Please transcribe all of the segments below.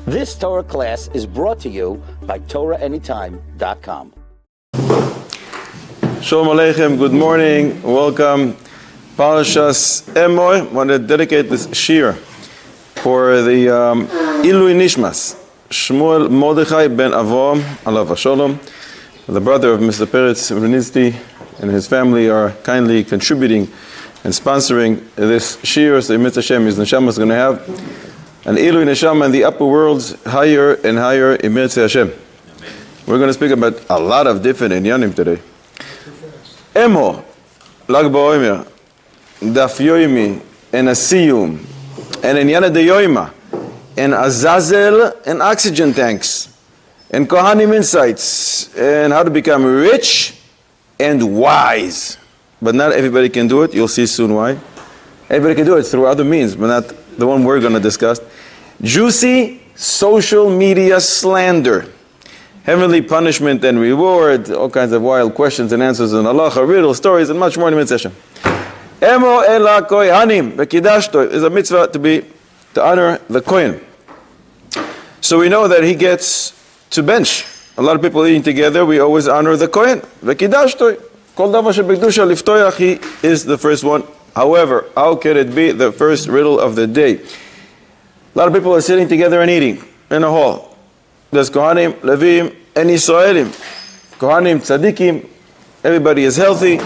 This Torah class is brought to you by TorahAnytime.com. Shalom Aleichem, good morning, welcome. Parashas Emor. I want to dedicate this shir for the Ilui Nishmas, Shmuel Mordechai ben Avram, alav hasholom. The brother of Mr. Peretz Renizti and his family are kindly contributing and sponsoring this shir. So Mitzvah Hashem, his neshama is going to have an Ilui Neshama in the upper worlds, higher and higher in Mitzvah Hashem. We're going to speak about a lot of different inyanim today. Emor, BaOmer, Daf Yomi, and Asiyum, and Inyana de Yoima, and Azazel, and oxygen tanks, and Kohanim insights, and how to become rich and wise. But not everybody can do it. You'll see soon why. Everybody can do it through other means, but not the one we're going to discuss. Juicy social media slander. Heavenly punishment and reward, all kinds of wild questions and answers in halacha, riddle, stories, and much more in the session. Emo ela kohanim v'kidashto is a mitzvah to honor the kohen. So we know that he gets to bench. A lot of people eating together, we always honor the kohen. V'kidashto, kol davar shebekdusha liftoyach, he is the first one. However, how can it be the first riddle of the day? A lot of people are sitting together and eating in a hall. There's Kohanim, Levim, and Israelim. Kohanim, Tzadikim, everybody is healthy.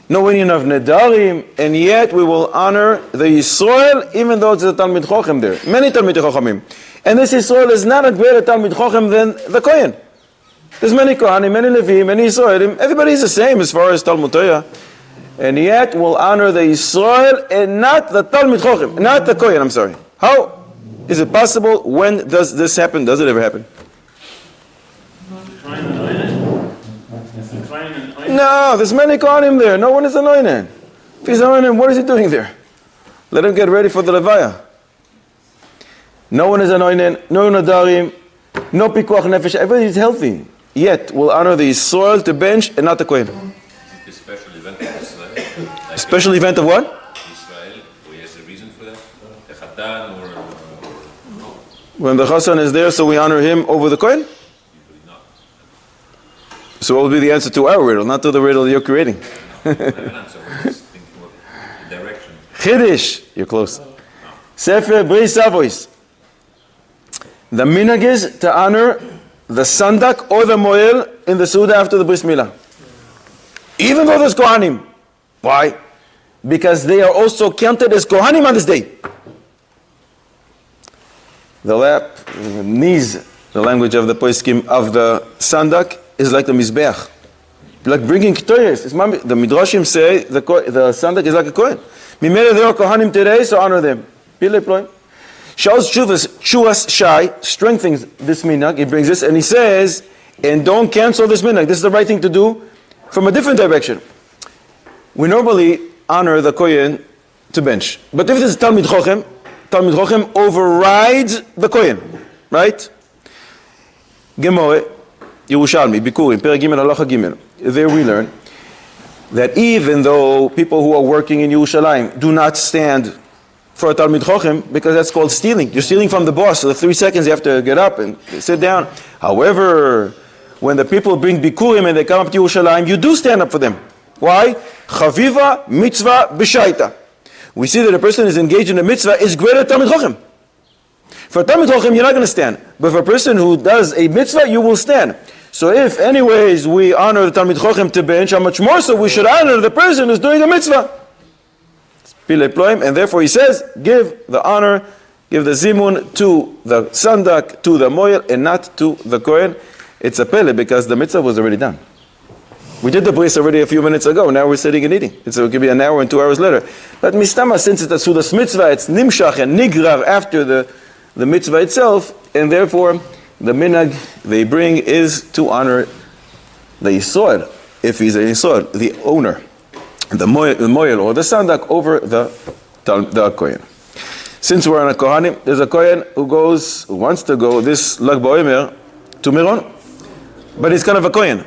No union of Nedarim, and yet we will honor the Yisrael, even though it's a Talmid Chochem there. Many Talmid Chochemim. And this Yisrael is not a greater Talmid Chochem than the Kohen. There's many Kohanim, many Levim, many Israelim. Everybody is the same as far as Talmud Torah. And yet we'll honor the Yisrael and not the Talmid Chochem, not the Kohen, I'm sorry. How is it possible? When does this happen? Does it ever happen? No, there's many Kohanim there. No one is anointed. If he's anointed, what is he doing there? Let him get ready for the Levaya. No one is anointed, no Nadarim, no Pikuach Nefesh. Everybody is healthy. Yet, we'll honor the Yisrael to bench and not the Kohen. Is it a special event of Israel? Like Special event of what? Israel, or is there a reason for that? The Chatan or When the Chassan is there, so we honor him over the Kohen? usually not. So what will be the answer to our riddle, not to the riddle you're creating? I have an answer. We're just thinking about the direction. Chiddush, you're close. Sefer Bris Savois. The minhag is to honor the sandak or the moel in the Suda after the Bris Milah. Even though there's Kohanim. Why? Because they are also counted as Kohanim on this day. The lap, the knees, the language of the poskim of the sandak is like the mizbeach. Like bringing ktoyes. The midrashim say the sandak is like a kohen. Mimele there are Kohanim today, so honor them. Pilei ploim. Shaul's Chuas Shai strengthens this minhag. He brings this and he says, and don't cancel this minhag. This is the right thing to do from a different direction. We normally honor the kohen to bench. But if this is Talmid Chochem overrides the kohen. Right? Gemore, Yerushalmi, Bikurim, Perek Gimel, Halacha Gimel. There we learn that even though people who are working in Yerushalayim do not stand for a Talmid Chochem, because that's called stealing. You're stealing from the boss, so the 3 seconds you have to get up and sit down. However, when the people bring Bikurim and they come up to Yerushalayim, you do stand up for them. Why? Chaviva mitzvah b'shaita. We see that a person is engaged in a mitzvah is greater than Talmid Chochem. For a Talmid Chochem, you're not going to stand. But for a person who does a mitzvah, you will stand. So if anyways we honor the Talmid Chochem to bench, how much more so we should honor the person who's doing a mitzvah. And therefore he says, give the honor, give the zimun to the sandak, to the moel, and not to the kohen. It's a pele because the mitzvah was already done. We did the bris already a few minutes ago. Now we're sitting and eating. It could be an hour and 2 hours later. But mistama, since it's a sudas mitzvah, it's nimshach and nigrar after the mitzvah itself, and therefore the minhag they bring is to honor the yisod, if he's a yisod, the owner, the moel or the sandak over the kohen. Since we're on a kohanim, there's a kohen who wants to go this Lag BaOmer to Miron, but he's kind of a kohen.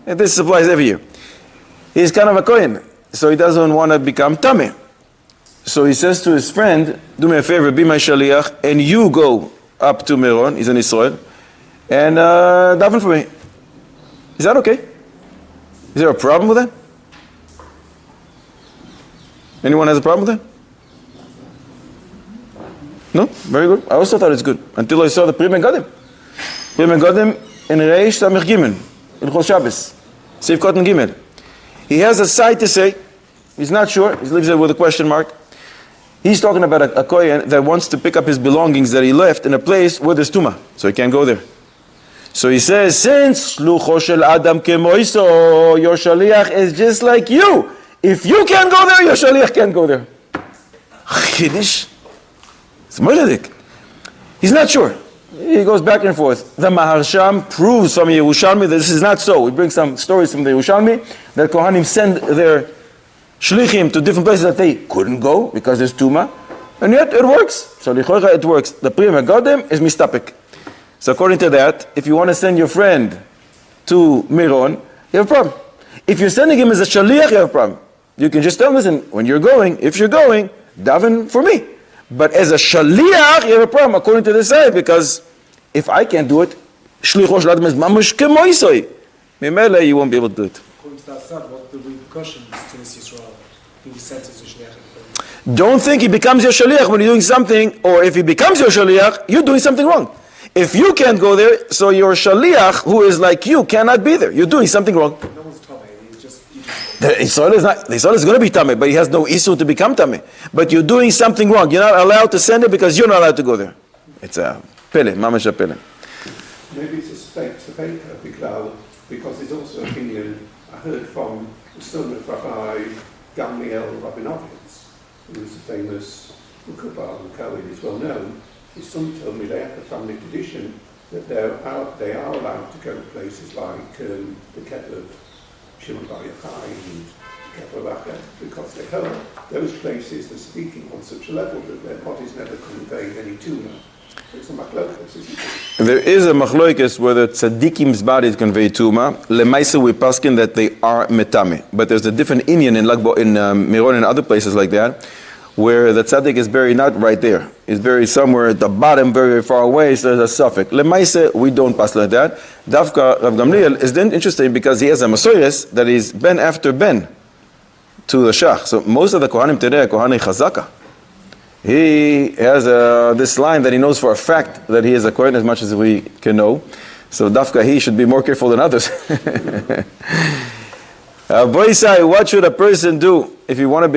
And this applies every year. He's kind of a kohen, so he doesn't want to become tameh. So he says to his friend, do me a favor, be my shaliach, and you go up to Meron, he's in Israel, and daven for me. Is that okay? Is there a problem with that? Anyone has a problem with that? No? Very good. I also thought it's good, until I saw the Pri Megadim. Pri Megadim in Reish Samech Gimel, in Chol Shabbos, Seif Kotten Gimel. He has a side to say, he's not sure, he leaves it with a question mark. He's talking about a Kohen that wants to pick up his belongings that he left in a place where there's Tumah, so he can't go there. So he says, since Shlucho shel Adam kemoiso, your Shaliach is just like you. If you can't go there, your Shaliach can't go there. Chiddush. It's Moedik. He's not sure. He goes back and forth. The Maharsham proves from Yerushalmi that this is not so. We bring some stories from the Yerushalmi that Kohanim send their Shlichim to different places that they couldn't go because there's Tumah. And yet it works. So it works. The Pri Megadim is mistapik. So according to that, if you want to send your friend to Miron, you have a problem. If you're sending him as a Shaliach, you have a problem. You can just tell him, listen, when you're going, if you're going, daven for me. But as a Shaliach, you have a problem according to this side, because if I can't do it, Shlicho shel Adam is mamush kemoisoi. Mimele, you won't be able to do it. According to that side, what the repercussions to this Yisrael? He was sent as a Shaliach. Don't think he becomes your Shaliach when you're doing something, or if he becomes your Shaliach, you're doing something wrong. If you can't go there, so your Shaliach, who is like you, cannot be there. You're doing something wrong. No one's Tomei. He's just... The Israel is going to be Tameh, but he has no issue to become Tameh. But you're doing something wrong. You're not allowed to send it because you're not allowed to go there. It's a pele, mamash a pele. Maybe it's a Sabeka because there's also an opinion I heard from the son of Rabbi Gamliel Rabinovitz, who was a famous Mukubal and Cohen, is well known. His son told me they have the family tradition that they are allowed to go to places like the Keter of Shimon Bar Yochai and Keter of Acher, because they heard those places are speaking on such a level that their bodies never convey any tumor. It's a machlokas, isn't it? There is a machlokas whether tzaddikim's bodies convey tumah. Lemaisa we paskin that they are metame, but there's a different inyan in Lagbo, in Miron and other places like that, where the tzaddik is buried not right there. He's buried somewhere at the bottom, very, very far away, so there's a suffix. Lemaisa, we don't pass like that. Davka Rav Gamliel is then interesting because he has a masoyres that is ben after ben to the shach. So most of the Kohanim today are Kohanei Chazaka. He has this line that he knows for a fact that he is a Kohen as much as we can know. So Dafka, he should be more careful than others. Boisai, what should a person do if he wants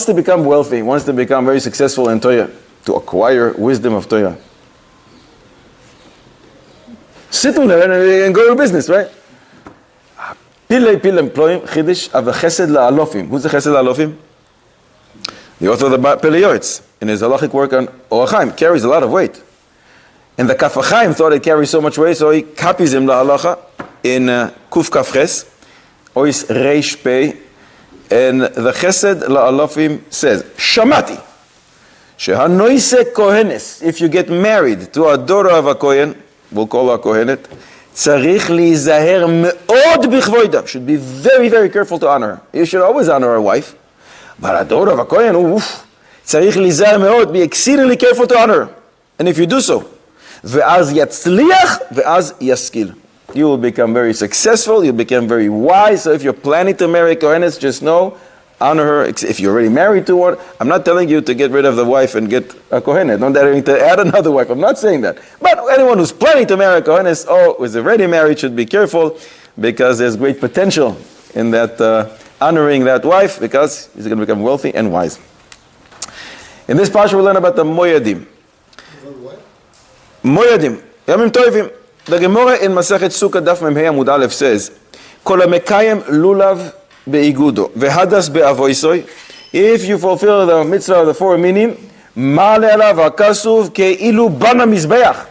to become wealthy, wants to become very successful in Torah, to acquire wisdom of Torah? Sit down and go to business, right? Pile employim chidish av chesed la'alofim. Who's the chesed la'alofim? The author of the Peleyoitz, in his halachic work on Orach Chaim, carries a lot of weight. And the Kaf HaChaim thought it carries so much weight, so he copies him la'alacha in Kuf Kaf Ches, Ois Reish Pei, and the Chesed la'alofim says, Shamati, shehanoise kohenes, if you get married to a daughter of a kohen, we'll call her a kohenet, tzarich lizaher me'od bichvoida, should be very, very careful to honor her. You should always honor a wife. But a daughter of a Kohen, tzarich lizaher me'od, be exceedingly careful to honor her. And if you do so, ve'az yatzliach, ve'az yaskil. You will become very successful, you'll become very wise. So if you're planning to marry a Kohenes, just know, honor her. If you're already married to one, I'm not telling you to get rid of the wife and get a Kohenet. Don't telling to add another wife. I'm not saying that. But anyone who's planning to marry a Kohenes, is already married, should be careful, because there's great potential in that honoring that wife, because he's going to become wealthy and wise. In this parsha we learn about the Moyadim. What? Moyadim, Yamim Tovim. The Gemara in Masechet Sukkah Daf Mem Hei Amud Aleph says, Kol HaMekayem Lulav Be'igudo Ve'hadas Be'avoisoi. If you fulfill the mitzvah of the four minim, Ma'ale Alav HaKasuv Ke'ilu Bana Mizbeach.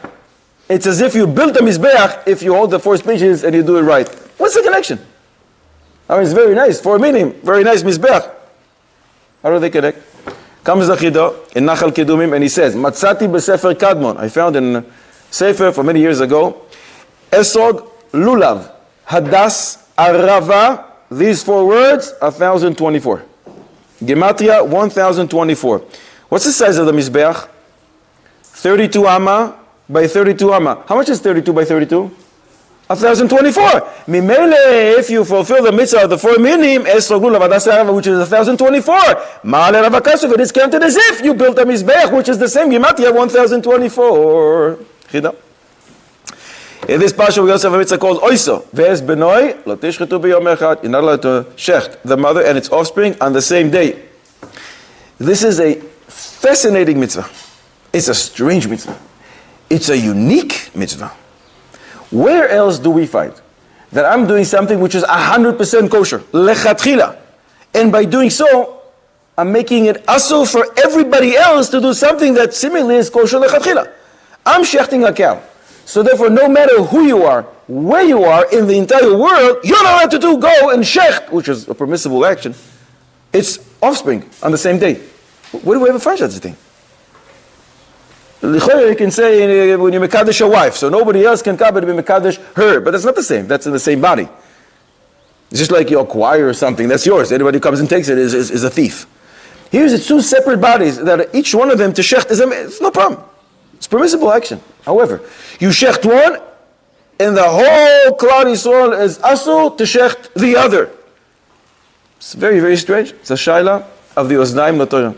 It's as if you built a Mizbeach if you hold the four speeches and you do it right. What's the connection? I mean, it's very nice, four minim, very nice Mizbeach. How do they connect? Comes the Chidah in Nachal Kedumim and he says, Matzati B'Sefer Kadmon. I found in Sefer from many years ago, Esog, Lulav, Hadas, Arava, these four words, 1,024. Gematria, 1,024. What's the size of the Mizbeach? 32 amma by 32 amma. How much is 32 by 32? 1,024. Mimele, if you fulfill the mitzvah of the 4 minim, which is 1,024. Ma'ale ravakasuf, it is counted as if you built a mizbeach, which is the same Gematria 1,024. Chida. In this parsha we also have a mitzvah called oiso. Ve'ez benoi, lo tishchetu b'yom echad. You're not allowed to shecht the mother and its offspring on the same day. This is a fascinating mitzvah. It's a strange mitzvah. It's a unique mitzvah. Where else do we find that I'm doing something which is 100% kosher, lechatchila, and by doing so, I'm making it asur for everybody else to do something that seemingly is kosher lechatchila? I'm shechting a cow. So therefore, no matter who you are, where you are in the entire world, you're not allowed to go and shecht, which is a permissible action, its offspring on the same day. Where do we ever find such a thing? You can say when you mekadesh a wife, so nobody else can come and be mekadesh her, but that's not the same. That's in the same body. It's just like you acquire something that's yours. Anybody who comes and takes it is a thief. Here's the 2 separate bodies that each one of them to shecht it's no problem. It's permissible action. However, you shecht one, and the whole Klal Yisrael is asur to shecht the other. It's very, very strange. It's a shaila of the Oznaim LaTorah.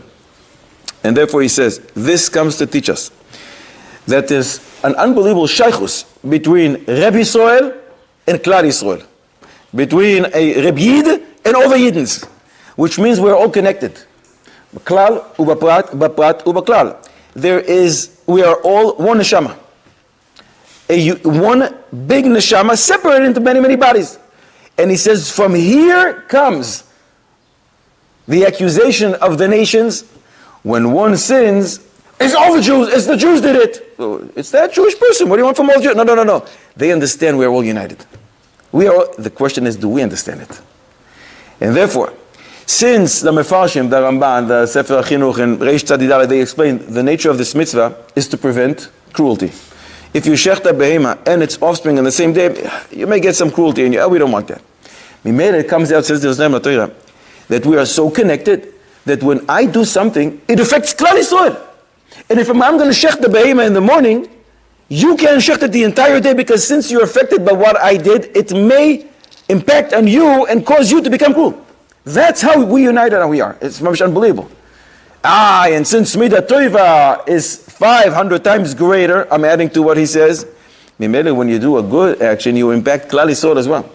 And therefore he says, this comes to teach us that there's an unbelievable shaychus between Rebbe Yisrael and Klal Yisrael. Between a Rebbe Yid and all the Yidens. Which means we're all connected. Klal, ubaprat, ubaklal. We are all one neshama. One big neshama separated into many, many bodies. And he says, from here comes the accusation of the nations. When one sins, it's all the Jews, it's the Jews did it. It's that Jewish person. What do you want from all Jews? No. They understand we're all united. The question is, do we understand it? And therefore, since the Mefarshim, the Ramban, the Sefer HaChinuch, and Reish Tzadidale, they explain the nature of this mitzvah is to prevent cruelty. If you shecht a behema and its offspring on the same day, you may get some cruelty, and we don't want that. Mimele, it comes out, says the Oznaim LaTorah, that we are so connected that when I do something, it affects Klal Yisrael. And if I'm going to shecht the behema in the morning, you can shecht it the entire day, because since you're affected by what I did, it may impact on you and cause you to become cruel. That's how we united and we are. It's unbelievable. And since Midah Toiva is 500 times greater, I'm adding to what he says, when you do a good action, you impact Klal Yisrael as well.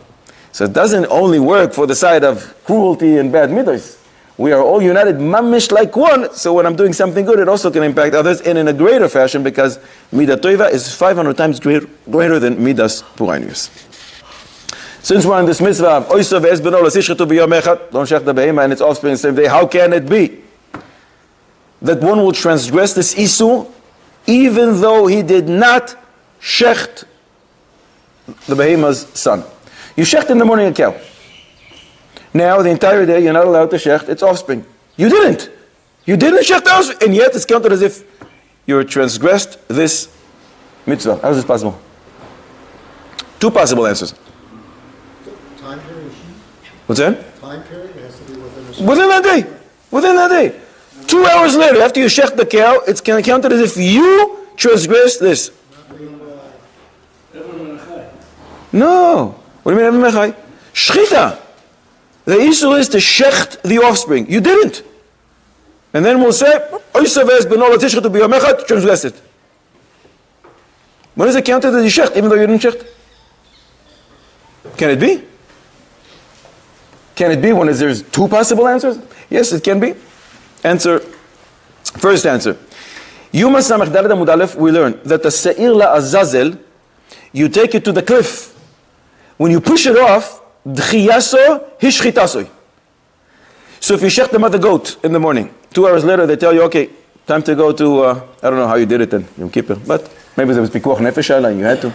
So it doesn't only work for the side of cruelty and bad midos. We are all united, mamish like one, so when I'm doing something good, it also can impact others, and in a greater fashion, because Midah Toiva is 500 times greater than Midas Purainius. Since we're on this mitzvah of Oiso ve'ez beno l'sishchetu b'yom echad, don't shech the behema and its offspring the same day, how can it be that one will transgress this isu even though he did not shecht the behema's son? You shecht in the morning a cow. Now, the entire day, you're not allowed to shecht its offspring. You didn't. You didn't shecht the offspring, and yet it's counted as if you transgressed this mitzvah. How is this possible? 2 possible answers. Time period? What's that? Time period? It has to be Within that day. Within that day. 2 hours later, after you shecht the cow, it's counted as if you transgressed this. No. What do you mean, Evan Mechai? Shchita. The issue is to shecht the offspring. You didn't. And then we'll say, transgress it. When is it counted as you shecht, even though you didn't shecht? Can it be? Can it be when there's 2 possible answers? Yes, it can be. First answer. Yuma Samach Dalet Amud Aleph, we learn that the Seir La Azazel, you take it to the cliff. When you push it off, D'chiyaso hishchitasoi. So if you shecht the mother goat in the morning, 2 hours later they tell you, okay, time to go to, I don't know how you did it then, Yom Kippur, but maybe there was Pikuach Nefesh and you had to.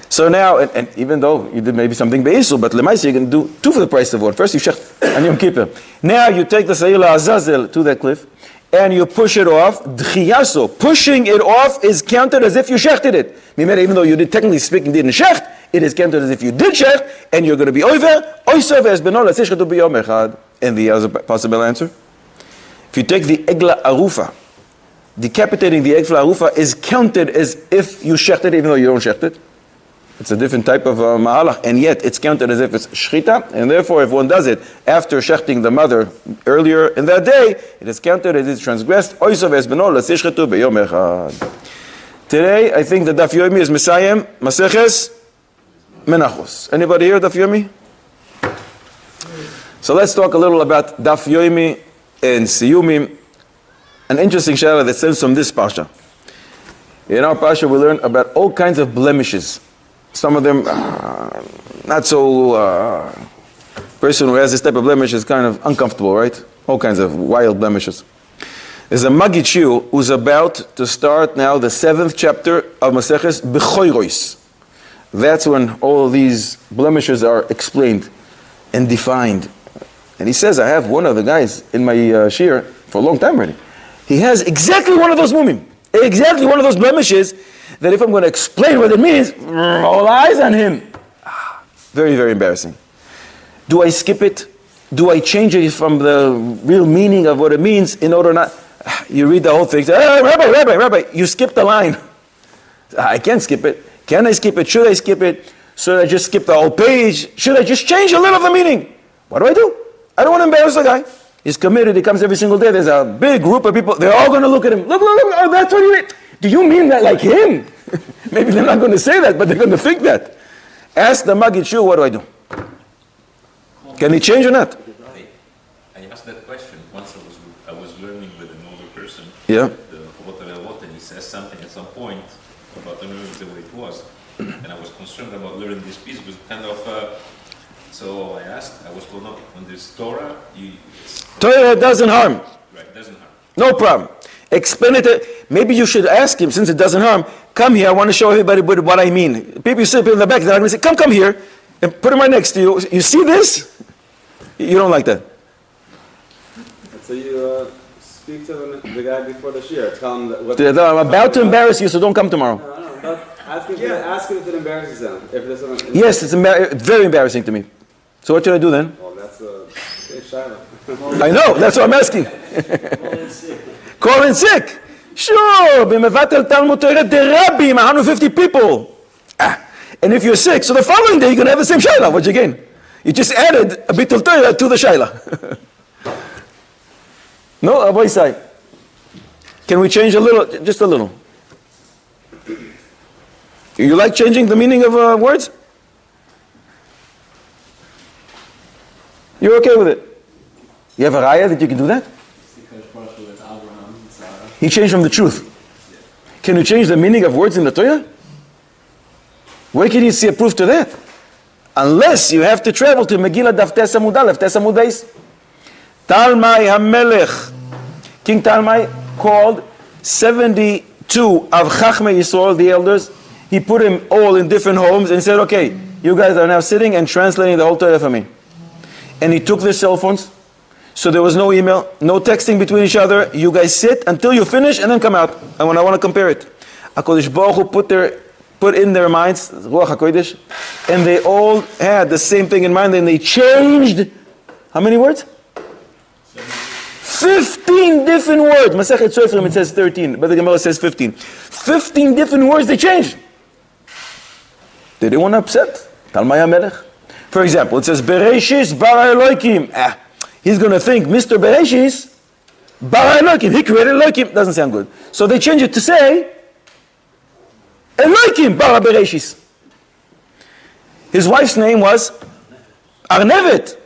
So now, and even though you did maybe something Be'isul, but Lemaisi you can do 2 for the price of 1. First you shecht on Yom Kippur. Now you take the Seir Azazel to that cliff, and you push it off. D'chiyaso, pushing it off is counted as if you shechted it. Even though you did, technically speaking, didn't shecht, it is counted as if you did shecht, and you're going to be over. And the other possible answer, if you take the Egla Arufa, decapitating the egg for arufa is counted as if you shecht it, even though you don't shecht it. It's a different type of ma'alach, and yet it's counted as if it's shchita, and therefore if one does it after shechting the mother earlier in that day, it is counted as it's transgressed. Today, I think the Daf Yomi is Mesayem, Maseches, Menachos. Anybody here, Daf Yomi? So let's talk a little about Daf Yomi and Siyumim. An interesting shayla that stems from this parsha. In our parsha, we learn about all kinds of blemishes. Some of them not so. Person who has this type of blemish is kind of uncomfortable, right? All kinds of wild blemishes. There's a Magid Shiur who's about to start now the 7th chapter of Maseches B'choiros. That's when all of these blemishes are explained and defined. And he says, I have one of the guys in my shiur for a long time already. He has exactly one of those mumim, exactly one of those blemishes that if I'm going to explain what it means, all eyes on him. Very, very embarrassing. Do I skip it? Do I change it from the real meaning of what it means in order not... You read the whole thing, say, Rabbi, you skipped the line. I can't skip it. Can I skip it? Should I skip it? Should I just skip the whole page? Should I just change a little of the meaning? What do? I don't want to embarrass the guy. He's committed, he comes every single day. There's a big group of people, they're all going to look at him. Look, oh, that's what you mean. Do you mean that like him? Maybe they're not going to say that, but they're going to think that. Ask the Magid Shiur, what do? Can he change or not? I asked that question once I was learning with an older person. Yeah. And he says something at some point about the way it was. And I was concerned about learning this piece because kind of... so I asked, I was told, no, when there's Torah, Torah doesn't harm. Right, doesn't harm. No problem. Explain it. Maybe you should ask him, since it doesn't harm, come here, I want to show everybody what I mean. People sit in the back, they're going to say, come here, and put him right next to you. You see this? You don't like that. So you speak to the guy before the shiur, tell him that what... I'm about to embarrass you, so don't come tomorrow. No, but ask him if it embarrasses him. If there's something... Yes, it's very embarrassing to me. So what should I do then? Well, that's a shayla. I know, that's what I'm asking. Call in sick. Sure, b'mevatel Talmud Torah derabim, 150 people. And if you're sick, so the following day you're going to have the same shayla. What you gain? You just added a bit of Torah to the shayla. No, Rabbi Isai. Can we change a little? Just a little. You like changing the meaning of words? You're okay with it? You have a raya that you can do that? He changed from the truth. Can you change the meaning of words in the Torah? Where can you see a proof to that? Unless you have to travel to Megillah Daf Tes Amud Aleph, Tes Amud Beis. Talmai HaMelech. King Talmai called 72 of Chachmei Yisrael, the elders. He put them all in different homes and said, okay, you guys are now sitting and translating the whole Torah for me. And he took their cell phones. So there was no email, no texting between each other. You guys sit until you finish and then come out. And when I want to compare it. HaKadosh Baruch Hu put in their minds, Ruach HaKodesh, and they all had the same thing in mind, and they changed, how many words? 15 different words. Masechet Sofrim, it says 13, but the Gemara says 15. 15 different words they changed. They didn't want to upset Talmai HaMelech. For example, it says, Bereshis bara Elokim. He's going to think, Mr. Bereshis, bara Elokim, he created Elokim. Doesn't sound good. So they change it to say, Elokim bara Bereshis. His wife's name was Arnevet.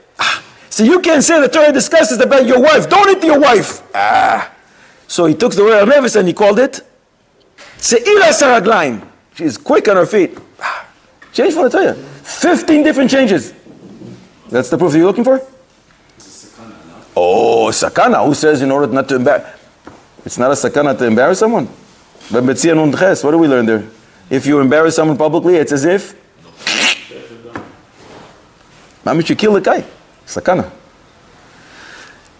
So you can't say the Torah discusses about your wife. Don't eat your wife. So he took the word Arnevet and he called it Se'ira Saraglaim. She's quick on her feet. Change for the Torah. 15 different changes. That's the proof that you're looking for? Oh, sakana. Who says in order not to embarrass? It's not a sakana to embarrass someone. But Betzia Nun Ches, what do we learn there? If you embarrass someone publicly, it's as if Mamish, you kill the guy. Sakana.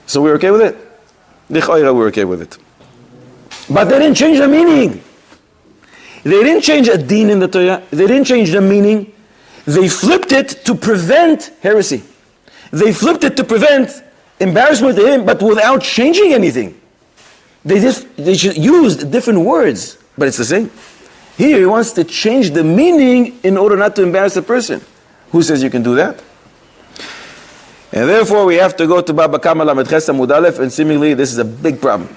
So we're okay with it? We're okay with it. But they didn't change the meaning. They didn't change a din in the Torah. They didn't change the meaning. They flipped it to prevent heresy. They flipped it to prevent embarrassment to him, but without changing anything. They should use different words, but it's the same. Here he wants to change the meaning in order not to embarrass a person. Who says you can do that? And therefore we have to go to Baba Kama Lamed Ches Amud Aleph, and seemingly this is a big problem.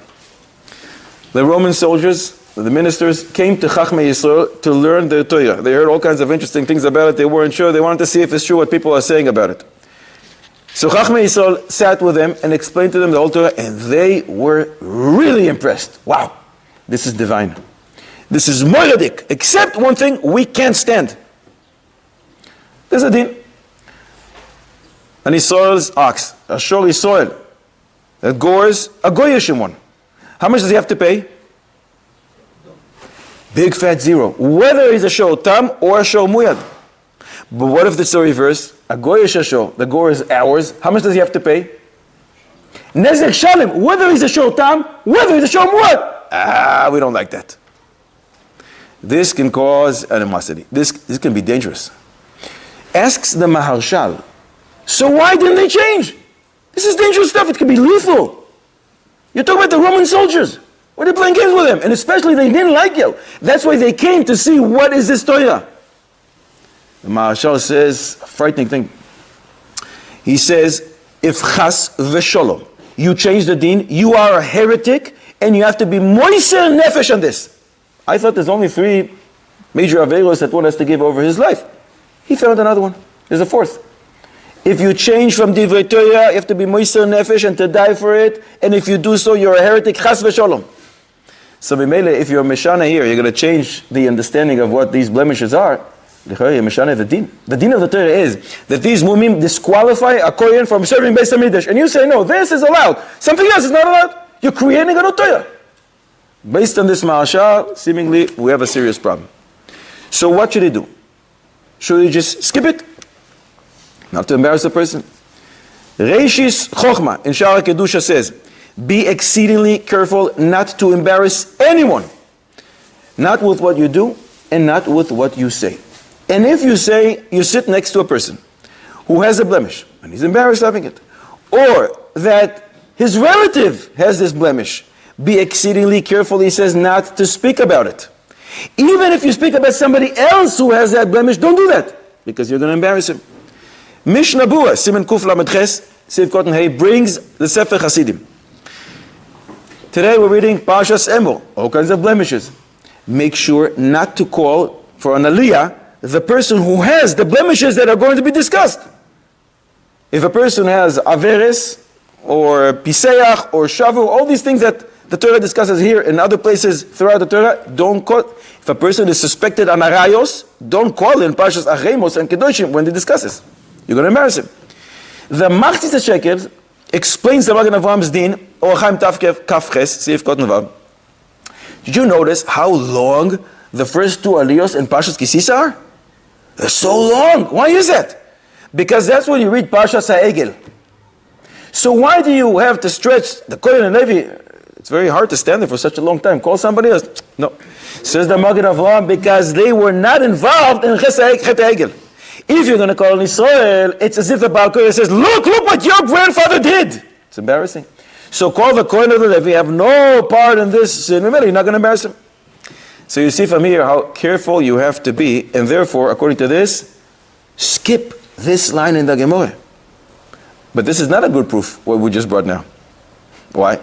The Roman soldiers, the ministers, came to Chachmei Yisrael to learn the Torah. They heard all kinds of interesting things about it. They weren't sure. They wanted to see if it's true what people are saying about it. So Chachmei Yisrael sat with them and explained to them the whole Torah, and they were really impressed. Wow, this is divine. This is moiradik, except one thing we can't stand. There's a din. An Yisrael's ox, a shor Yisrael, that gores a goyishim one. How much does he have to pay? Big fat zero. Whether he's a shor tam or a shor muyad. But what if it's the reverse? A goyish shor, the gore is ours. How much does he have to pay? Nezek shalim. Whether he's a shor tam, whether he's a shor muyad. We don't like that. This can cause animosity. This can be dangerous. Asks the Maharshal, so why didn't they change? This is dangerous stuff. It can be lethal. You're talking about the Roman soldiers. Why are they playing games with them? And especially they didn't like you. That's why they came to see what is this Torah. The Maharshal says a frightening thing. He says, if chas v'sholom, you change the deen, you are a heretic, and you have to be moiser nefesh on this. I thought there's only 3 major averos that one has to give over his life. He found another one. There's a 4th. If you change from divrei Torah, you have to be moiser nefesh and to die for it. And if you do so, you're a heretic, chas v'sholom. So b'meile, if you're a meshana here, you're going to change the understanding of what these blemishes are. You're meshana the din. The din of the Torah is that these mumim disqualify a kohen from serving Beis HaMikdash. And you say, no, this is allowed. Something else is not allowed. You're creating a new Torah. Based on this Maharshal, seemingly we have a serious problem. So what should he do? Should he just skip it? Not to embarrass the person. Reishis Chochma in Shara Kedusha says, be exceedingly careful not to embarrass anyone. Not with what you do and not with what you say. And if you say you sit next to a person who has a blemish and he's embarrassed having it, or that his relative has this blemish, be exceedingly careful, he says, not to speak about it. Even if you speak about somebody else who has that blemish, don't do that, because you're going to embarrass him. Mishnah Bua, Siman Kuf Lamed Ches, Seif Kotten Hey, brings the Sefer Hasidim. Today we're reading Parshas Emor, all kinds of blemishes. Make sure not to call for an aliyah the person who has the blemishes that are going to be discussed. If a person has averes, or piseach, or shavu, all these things that the Torah discusses here and other places throughout the Torah, don't call. If a person is suspected on arayos, don't call in Parshas Achemos and Kedoshim when they discuss this. You're going to embarrass him. The Machzis Sheker explains the Magen Avram's din, or Chaim Tafkev Kafches, Seif Kotten Vav. Did you notice how long the first 2 aliyos in Parshas Kisisa are? They're so long. Why is that? Because that's when you read Parshas HaEgel. So why do you have to stretch the Kohen and Levi? It's very hard to stand there for such a long time. Call somebody else. No. Says the Magen Avraham, because they were not involved in Chet HaEgel. If you're going to call in Israel, it's as if the Baal Kohen says, look what your grandfather did. It's embarrassing. So call the Kohen or the Levi, have no part in this sin. Remember, you're not going to embarrass him. So you see from here how careful you have to be, and therefore, according to this, skip this line in the Gemara. But this is not a good proof, what we just brought now. Why?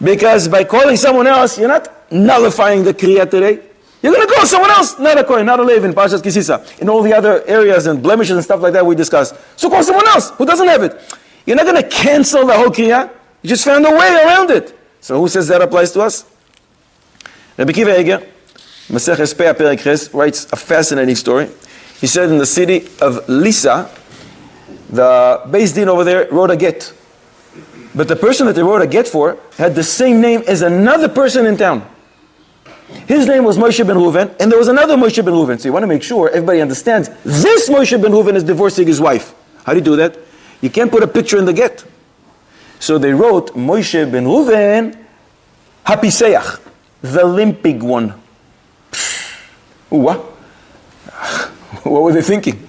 Because by calling someone else, you're not nullifying the Kriya today. You're going to call someone else, not a Kohen, not a Levi in Parshas Kisisa, in all the other areas and blemishes and stuff like that we discussed. So call someone else who doesn't have it. You're not going to cancel the whole Kriya. You just found a way around it. So who says that applies to us? Rabbi Kiva Eger, Maseches Pei Perek Ches, writes a fascinating story. He said in the city of Lisa, the Beis Din over there wrote a get. But the person that they wrote a get for had the same name as another person in town. His name was Moshe ben Reuven, and there was another Moshe ben Reuven. So you want to make sure everybody understands this Moshe ben Reuven is divorcing his wife. How do you do that? You can't put a picture in the get. So they wrote Moshe ben Reuven Hapiseach, the limping one. What? What were they thinking?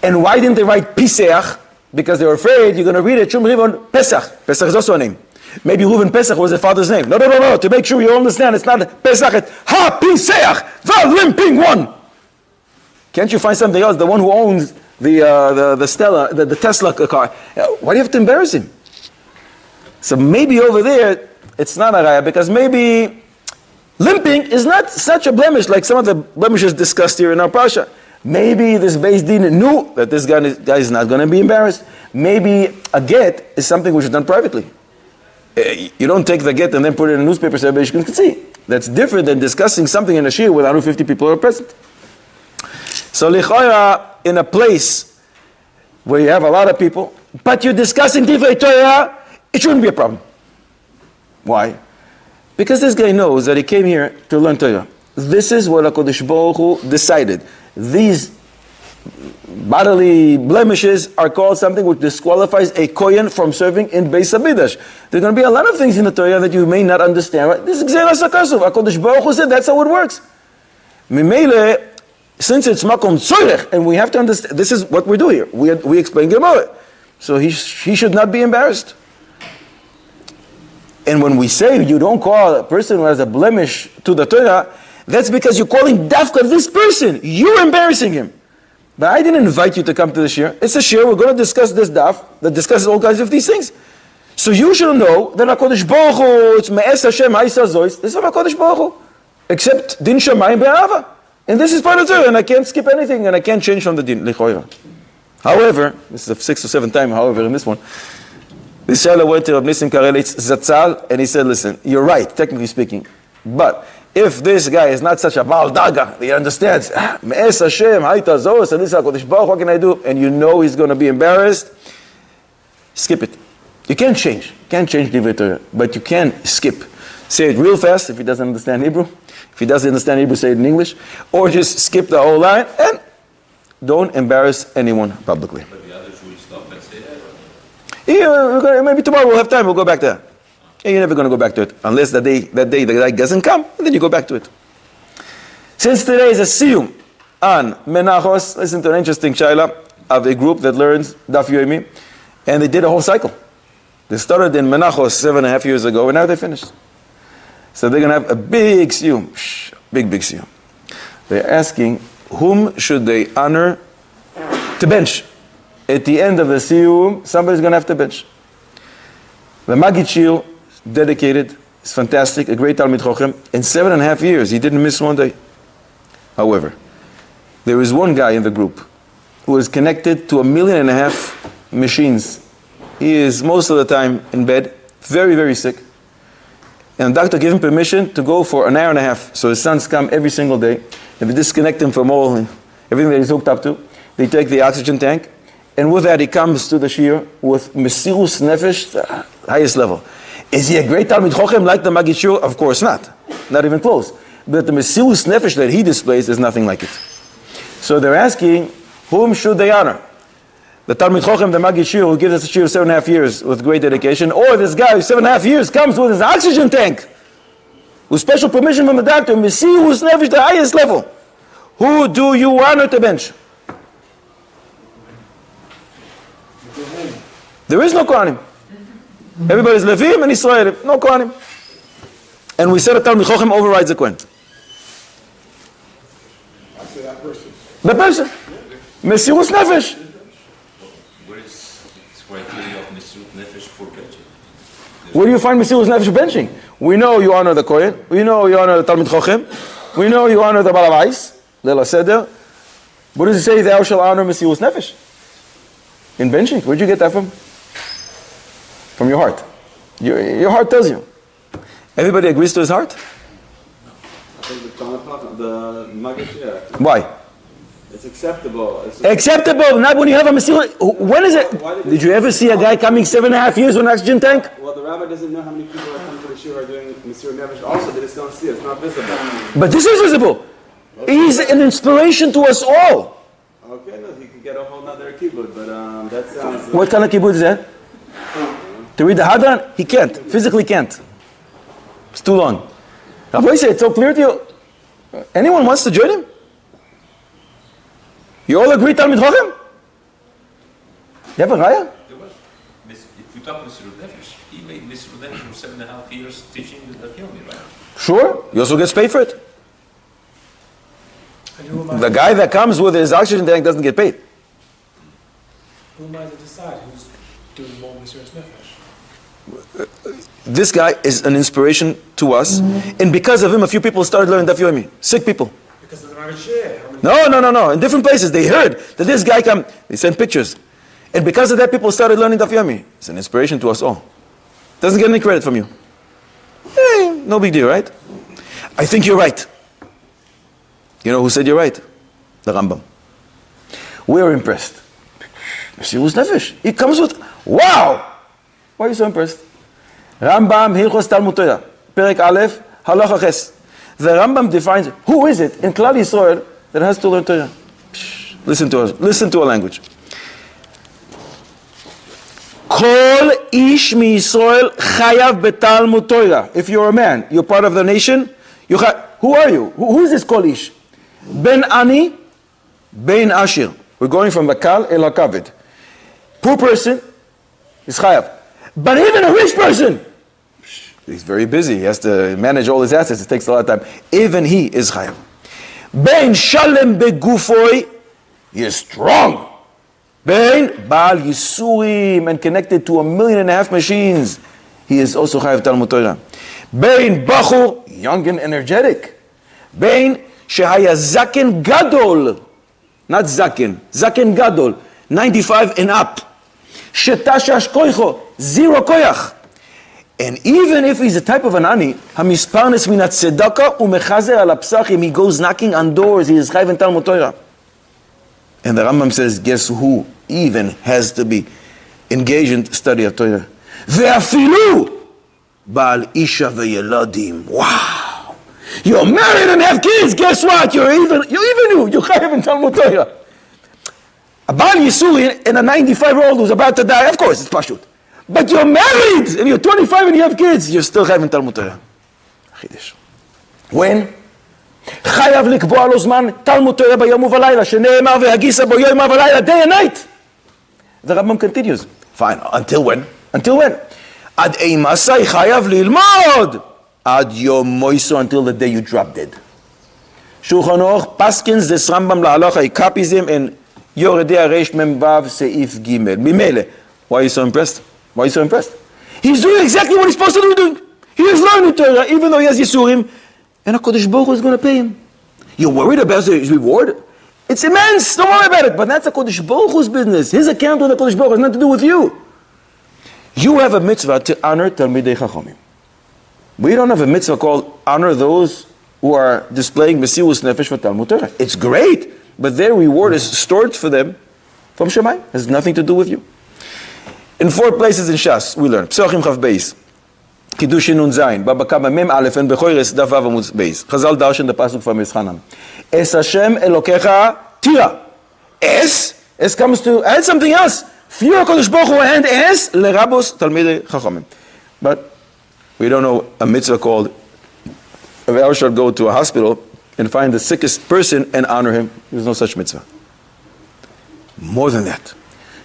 And why didn't they write Piseach? Because they were afraid you're going to read it, Shum Rivon Pesach. Pesach is also a name. Maybe Reuven Pesach was his father's name. No. To make sure you understand, it's not Pesach, it's Ha-Piseach, the limping one. Can't you find something else? The one who owns the Stella, the Tesla car. Why do you have to embarrass him? So maybe over there, it's not a raya, because maybe limping is not such a blemish like some of the blemishes discussed here in our Pasha. Maybe this Beis Din knew that this guy is not going to be embarrassed. Maybe a get is something which is done privately. You don't take the get and then put it in a newspaper so everybody can see. That's different than discussing something in a shir where 150 people are present. So lichora, in a place where you have a lot of people, but you're discussing Divrei Torah, it shouldn't be a problem. Why? Because this guy knows that he came here to learn Torah. This is what HaKadosh Baruch Hu decided. These bodily blemishes are called something which disqualifies a kohen from serving in Beis Hamikdash. There are going to be a lot of things in the Torah that you may not understand. Right? This is Gzeras HaKasuv. HaKadosh Baruch Hu said that's how it works. Mimele, since it's makom tzorech, and we have to understand, this is what we do here. We explain Gemara. So he should not be embarrassed. And when we say you don't call a person who has a blemish to the Torah, that's because you're calling dafka this person. You're embarrassing him. But I didn't invite you to come to the shir. It's a shir. We're going to discuss this daf that discusses all kinds of these things. So you should know that HaKadosh Baruch Hu, it's me'es Hashem ha'isa zois. This is HaKadosh Baruch Hu. Except din shamayim be'ava. And this is part of the Torah, and I can't skip anything, and I can't change from the din. However, this is the 6th or 7th time, however, in this one, this Shaila went to Rav Nissim Karelitz Zatzal, and he said, listen, you're right, technically speaking, but if this guy is not such a Baal Daga, he understands, Me'es Hashem, Haita Zos, and this is HaKadosh Baruch, what can I do? And you know he's going to be embarrassed, skip it. You can't change. Divrei Torah, but you can skip. Say it real fast if he doesn't understand Hebrew. If he doesn't understand Hebrew, say it in English. Or just skip the whole line and don't embarrass anyone publicly. But the others will stop and say that. Yeah, maybe tomorrow we'll have time, we'll go back there. And you're never going to go back to it. Unless that day the guy doesn't come, and then you go back to it. Since today is a siyum on Menachos, listen to an interesting shaila of a group that learns Daf Yomi, and they did a whole cycle. They started in Menachos 7.5 years ago, and now they finished. So they're going to have a big siyum, big siyum. They're asking, whom should they honor to bench? At the end of the siyum, somebody's going to have to bench. The Magid Shir, dedicated, it's fantastic, a great Talmid Chochem. In 7.5 years, he didn't miss one day. However, there is one guy in the group who is connected to 1.5 million machines. He is most of the time in bed, very, very sick. And the doctor gave him permission to go for 1.5 hours. So his sons come every single day, and they disconnect him from everything that he's hooked up to. They take the oxygen tank, and with that he comes to the shir with Mesirus Nefesh, the highest level. Is he a great Talmid Chochem like the Magid Shir? Of course not. Not even close. But the Mesirus Nefesh that he displays is nothing like it. So they're asking, whom should they honor? The Talmid Chochem, the Magid Shir, who gives us a shir 7.5 years with great dedication, or this guy who 7.5 years comes with his oxygen tank, with special permission from the doctor, Mesirus Nefesh, the highest level. Who do you honor to bench? There is no Kohanim. Everybody's Levim and Israelim, no Kohanim. And we said a Talmid Chochem overrides the Kohen. I say that person. The person. Mesirus Nefesh. Where is this criteria of Mesirut Nefesh for benching? Where do you find Mesirus Nefesh benching? We know you honor the Kohen. We know you honor the Talmid Chochem. We know you honor the Balabais, Leila Seder. What does it say thou shall honor Mesirus Nefesh? In benching. Where'd you get that from? From your heart. Your heart tells you. Everybody agrees to his heart? I think the Magid Shir. Why? It's acceptable. Acceptable, not when you have a Mesirus. When is it? Did you ever see a guy coming 7.5 years with an oxygen tank? Well, the rabbi doesn't know how many people are coming to the shir are doing Mesirut Nefesh. Also, they just don't see it. It's not visible. But this is visible. He's an inspiration to us all. Okay, no, he could get a whole nother kibbutz, but that sounds... What kind of kibbutz is that? To read the Hadran? He can't. Physically can't. It's too long. Rabbi said, it's so clear to you. Anyone wants to join him? You all agree Talmid Chochem? You have a raya? If you talk Mr. Nefesh, he made Mr. Nefesh for 7.5 years teaching the Yomi, right? Sure, he also gets paid for it. And who am I? The guy that comes with his oxygen tank doesn't get paid. Who am I to decide who's doing more Mesiras Nefesh? This guy is an inspiration to us, and because of him, a few people started learning Daf Yomi. Sick people. Because of the Maggid Shir. No. In different places, they heard that this guy come. They sent pictures, and because of that, people started learning Daf Yomi. It's an inspiration to us all. Doesn't get any credit from you. No big deal, right? I think you're right. You know who said you're right? The Rambam. We're impressed. Mesiras Nefesh. He comes with, wow! Why are you so impressed? Rambam, Hilchos Talmud Torah, Perek Aleph, Halacha Ches. The Rambam defines who is it in Klal Yisrael that has to learn Torah. Listen to us. Listen to our language. Kol ish mi Yisrael chayav betalmud Torah. If you're a man, you're part of the nation. Who are you? Who is this Kol ish? Ben ani, ben ashir. We're going from the kal el hakaved. Poor person is chayav. But even a rich person, he's very busy. He has to manage all his assets. It takes a lot of time. Even he is chayav. Ben shalem begufoi, he is strong. Ben baal yisurim and connected to 1.5 million machines, he is also chayav Talmud Torah. Ben bachur, young and energetic. Ben shehaya zaken gadol, not zaken, zaken gadol, 95 and up. Shetashash koicho, 0 koyach. And even if he's a type of an ani, hamisparnes min tzedakah umechazer al apsachim, he goes knocking on doors, he is chayav in Talmud Torah. And the Rambam says, guess who even has to be engaged in study of Torah? Ve'afilu ba'al isha ve'yeladim. Wow! You're married and have kids, guess what? You're chayav in Talmud Torah. A Baal Yisuri and a 95-year-old who's about to die, of course, it's Pashut. But you're married and you're 25 and you have kids, you're still chayav in Talmud Torah. Chidish. When? Chayav likboa lo zman Talmud Torah bayom uvalayla, shene'emar ve'hagisa bo yom uvalayla, day and night. The Rambam continues. Fine, until when? Until when? Ad eimasai chayav lilmod. Ad yom moiso, until the day you drop dead. Shulchan Aruch paskins this Rambam la'alacha, he copies him in Yoredei Reish Mem Vav Seif Gimel. Mimele. Why are you so impressed? Why are you so impressed? He's doing exactly what he's supposed to be doing. He is learning Torah, even though he has Yisurim, and HaKadosh Baruch Hu is going to pay him. You're worried about his reward? It's immense. Don't worry about it. But that's HaKadosh Baruch Hu's business. His account with HaKadosh Baruch Hu has nothing to do with you. You have a mitzvah to honor Talmidei Chachomim. We don't have a mitzvah called honor those who are displaying Mesiras Nefesh for Talmud Torah. It's great. But their reward is stored for them from Shemai. Has nothing to do with you. In 4 places in Shas, we learn. Psachim Chav Beis, Kiddushin Nun Zayin, Baba Kama Mem Aleph, and Bechoires Daf Vav Amud Beis. Chazal darshan the pasuk from Yischanan. Es Hashem Elokecha Tira. Es comes to add something else. Fear HaKadosh Baruch Hu and es lerabos Talmidei Chachamim. But we don't know a mitzvah called, if I shall go to a hospital and find the sickest person and honor him. There's no such mitzvah. More than that.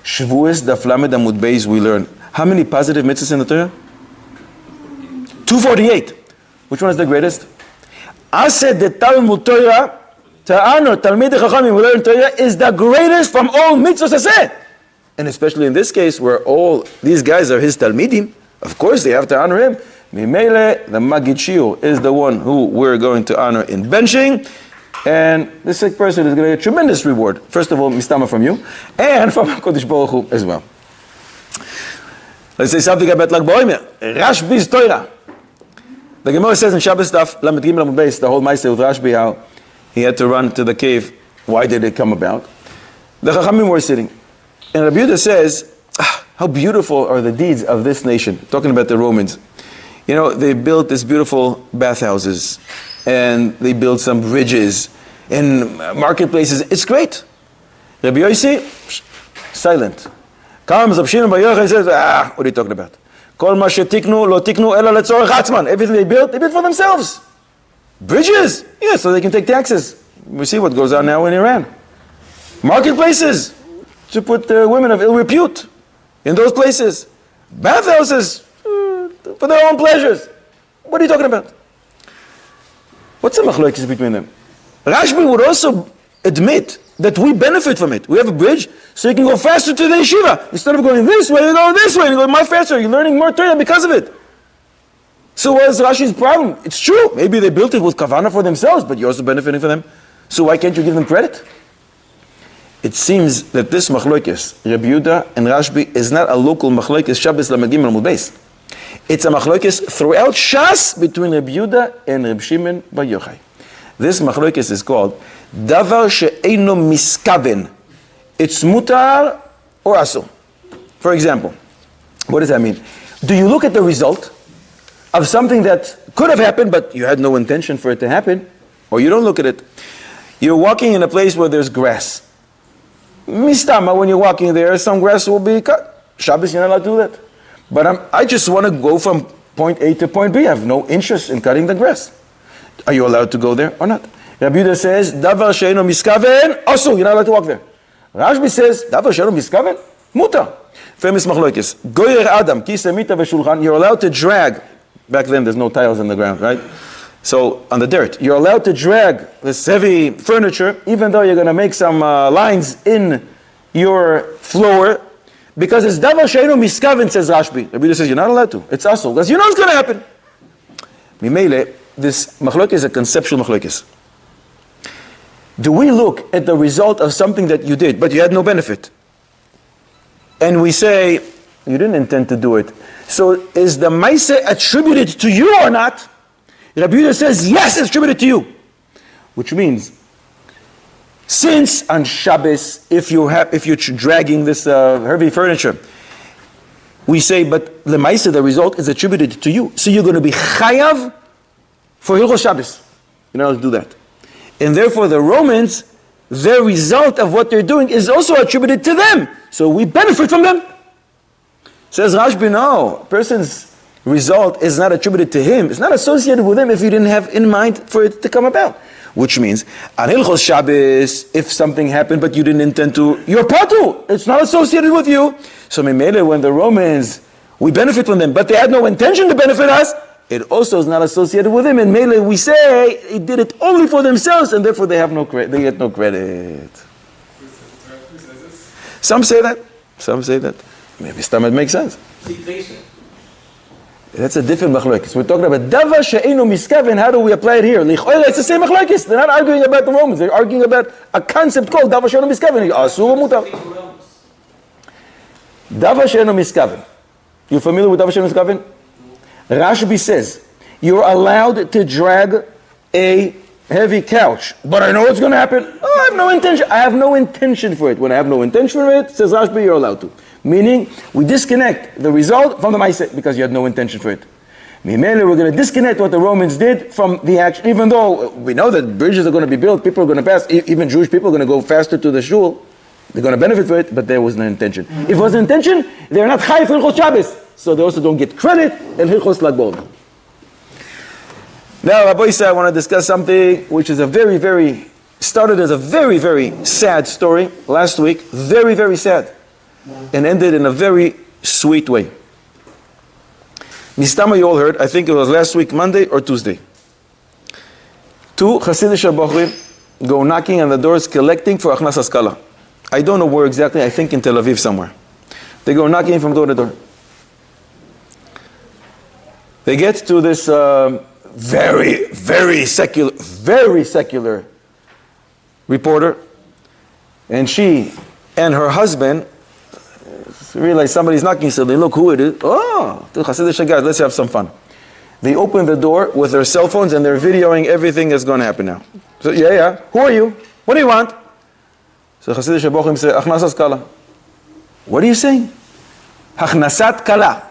Shavuos Daf Lamed Amud Beis, we learn. How many positive mitzvahs in the Torah? 248. Which one is the greatest? I said the Talmud Torah, to honor Talmidei Chachamim, we learn Torah, is the greatest from all mitzvahs I said. And especially in this case, where all these guys are his Talmidim, of course they have to honor him. Mimele, the Magid Shiur is the one who we're going to honor in benching, and the sick person is going to get a tremendous reward. First of all, mistama from you, and from HaKadosh Baruch Hu as well. Let's say something about BaOmer. Rashbi's Torah. The Gemara says in Shabbos Daf Lamed Gimel Amud Beis, the whole Maaseh with Rashbi, how he had to run to the cave. Why did it come about? The Chachamim were sitting, and Rabbi Yehuda says, how beautiful are the deeds of this nation. Talking about the Romans. You know, they built these beautiful bathhouses, and they built some bridges in marketplaces. It's great. Rabbi Yossi, silent. Comes Rabbi Shimon Bar Yochai and says, what are you talking about? Kol ma shetiknu lo tiknu ela letzorech atzman. Everything they built for themselves. Bridges, yeah, so they can take taxes. We see what goes on now in Iran. Marketplaces, to put women of ill repute in those places. BaOmer says, for their own pleasures. What are you talking about? What's the machlokes between them? Rashbi would also admit that we benefit from it. We have a bridge, so you can go faster to the yeshiva. Instead of going this way, you go this way, and you go much faster. You're learning more Torah because of it. So what's Rashi's problem? It's true. Maybe they built it with kavana for themselves, but you're also benefiting from them. So why can't you give them credit? It seems that this machlokes, Rabbi Yehuda and Rashbi, is not a local machlokes Shabbos Lamed Gimel Amud Beis. It's a machlokes throughout Shas between Rabbi Yehuda and Rabbi Shimon bar Yochai. This machlokes is called Davar she'eino miskaven. It's mutar or asur. For example, what does that mean? Do you look at the result of something that could have happened, but you had no intention for it to happen, or you don't look at it? You're walking in a place where there's grass. Mistama, when you're walking there, some grass will be cut. Shabbos, you're not allowed to do that. But I just want to go from point A to point B. I have no interest in cutting the grass. Are you allowed to go there or not? Rabbi Yehuda says, Davar she'eino miskaven, asur, you're not allowed to walk there. Rashbi says, Davar she'eino miskaven, mutar. Famous machlokes. Goyer Adam, kisa mita v'shulchan, you're allowed to drag. Back then there's no tiles on the ground, right? So on the dirt, you're allowed to drag this heavy furniture, even though you're going to make some lines in your floor, because it's davar she'eino miskaven, says Rashbi. Rabbi Yehuda says, you're not allowed to. It's asur, because you know it's going to happen. Mimele, this machlokes is a conceptual machlokes. Do we look at the result of something that you did, but you had no benefit? And we say, you didn't intend to do it. So is the maaseh attributed to you or not? Rabbi Yehuda says, yes, it's attributed to you. Which means, since on Shabbos, if you're dragging this heavy furniture, we say, but the maaseh, the result is attributed to you. So you're going to be chayav for Hilchos Shabbos. You're not allowed to do that. And therefore the Romans, their result of what they're doing is also attributed to them. So we benefit from them. Says Rashbi, no, a person's result is not attributed to him. It's not associated with him if you didn't have in mind for it to come about. Which means, on Hilchos Shabbos, if something happened but you didn't intend to, you're patu. It's not associated with you. So Mimele, when the Romans, we benefit from them, but they had no intention to benefit us, it also is not associated with him. And Mele, we say, he did it only for themselves, and therefore they have no credit. They get no credit. Some say that. Some say that. Maybe it makes sense. That's a different machlokes. We're talking about davar she'eino miskaven. How do we apply it here? It's the same machlokes. They're not arguing about the Romans. They're arguing about a concept called davar she'eino miskaven. Asur mutar. Davar she'eino miskaven. You familiar with davar she'eino miskaven? Rashbi says, you're allowed to drag a heavy couch, but I know what's going to happen. Oh, I have no intention. I have no intention for it. When I have no intention for it, says Rashbi, you're allowed to. Meaning, we disconnect the result from the maaseh because you had no intention for it. Mimele, we're going to disconnect what the Romans did from the action, even though we know that bridges are going to be built, people are going to pass, even Jewish people are going to go faster to the shul. They're going to benefit for it, but there was no intention. If it was an intention, they're not chayav for Hilchos Shabbos. So they also don't get credit in Hilchos Lag BaOmer. Now, Rabbi Yisrael, I want to discuss something which is started as a very, very sad story last week. Very, very sad. And ended in a very sweet way. Mistama, you all heard, I think it was last week, Monday or Tuesday. Two Hasidic Bochrim go knocking on the doors collecting for Achnasas Kala. I don't know where exactly, I think in Tel Aviv somewhere. They go knocking from door to door. They get to this very secular reporter, and she and her husband realize somebody's knocking, so they look who it is. Oh, the Hasidic guys, let's have some fun. They open the door with their cell phones and they're videoing everything that's going to happen now. So, yeah, who are you? What do you want? So Hasidic Bochrim say, Achnasas Kala. What are you saying? Achnasat Kala.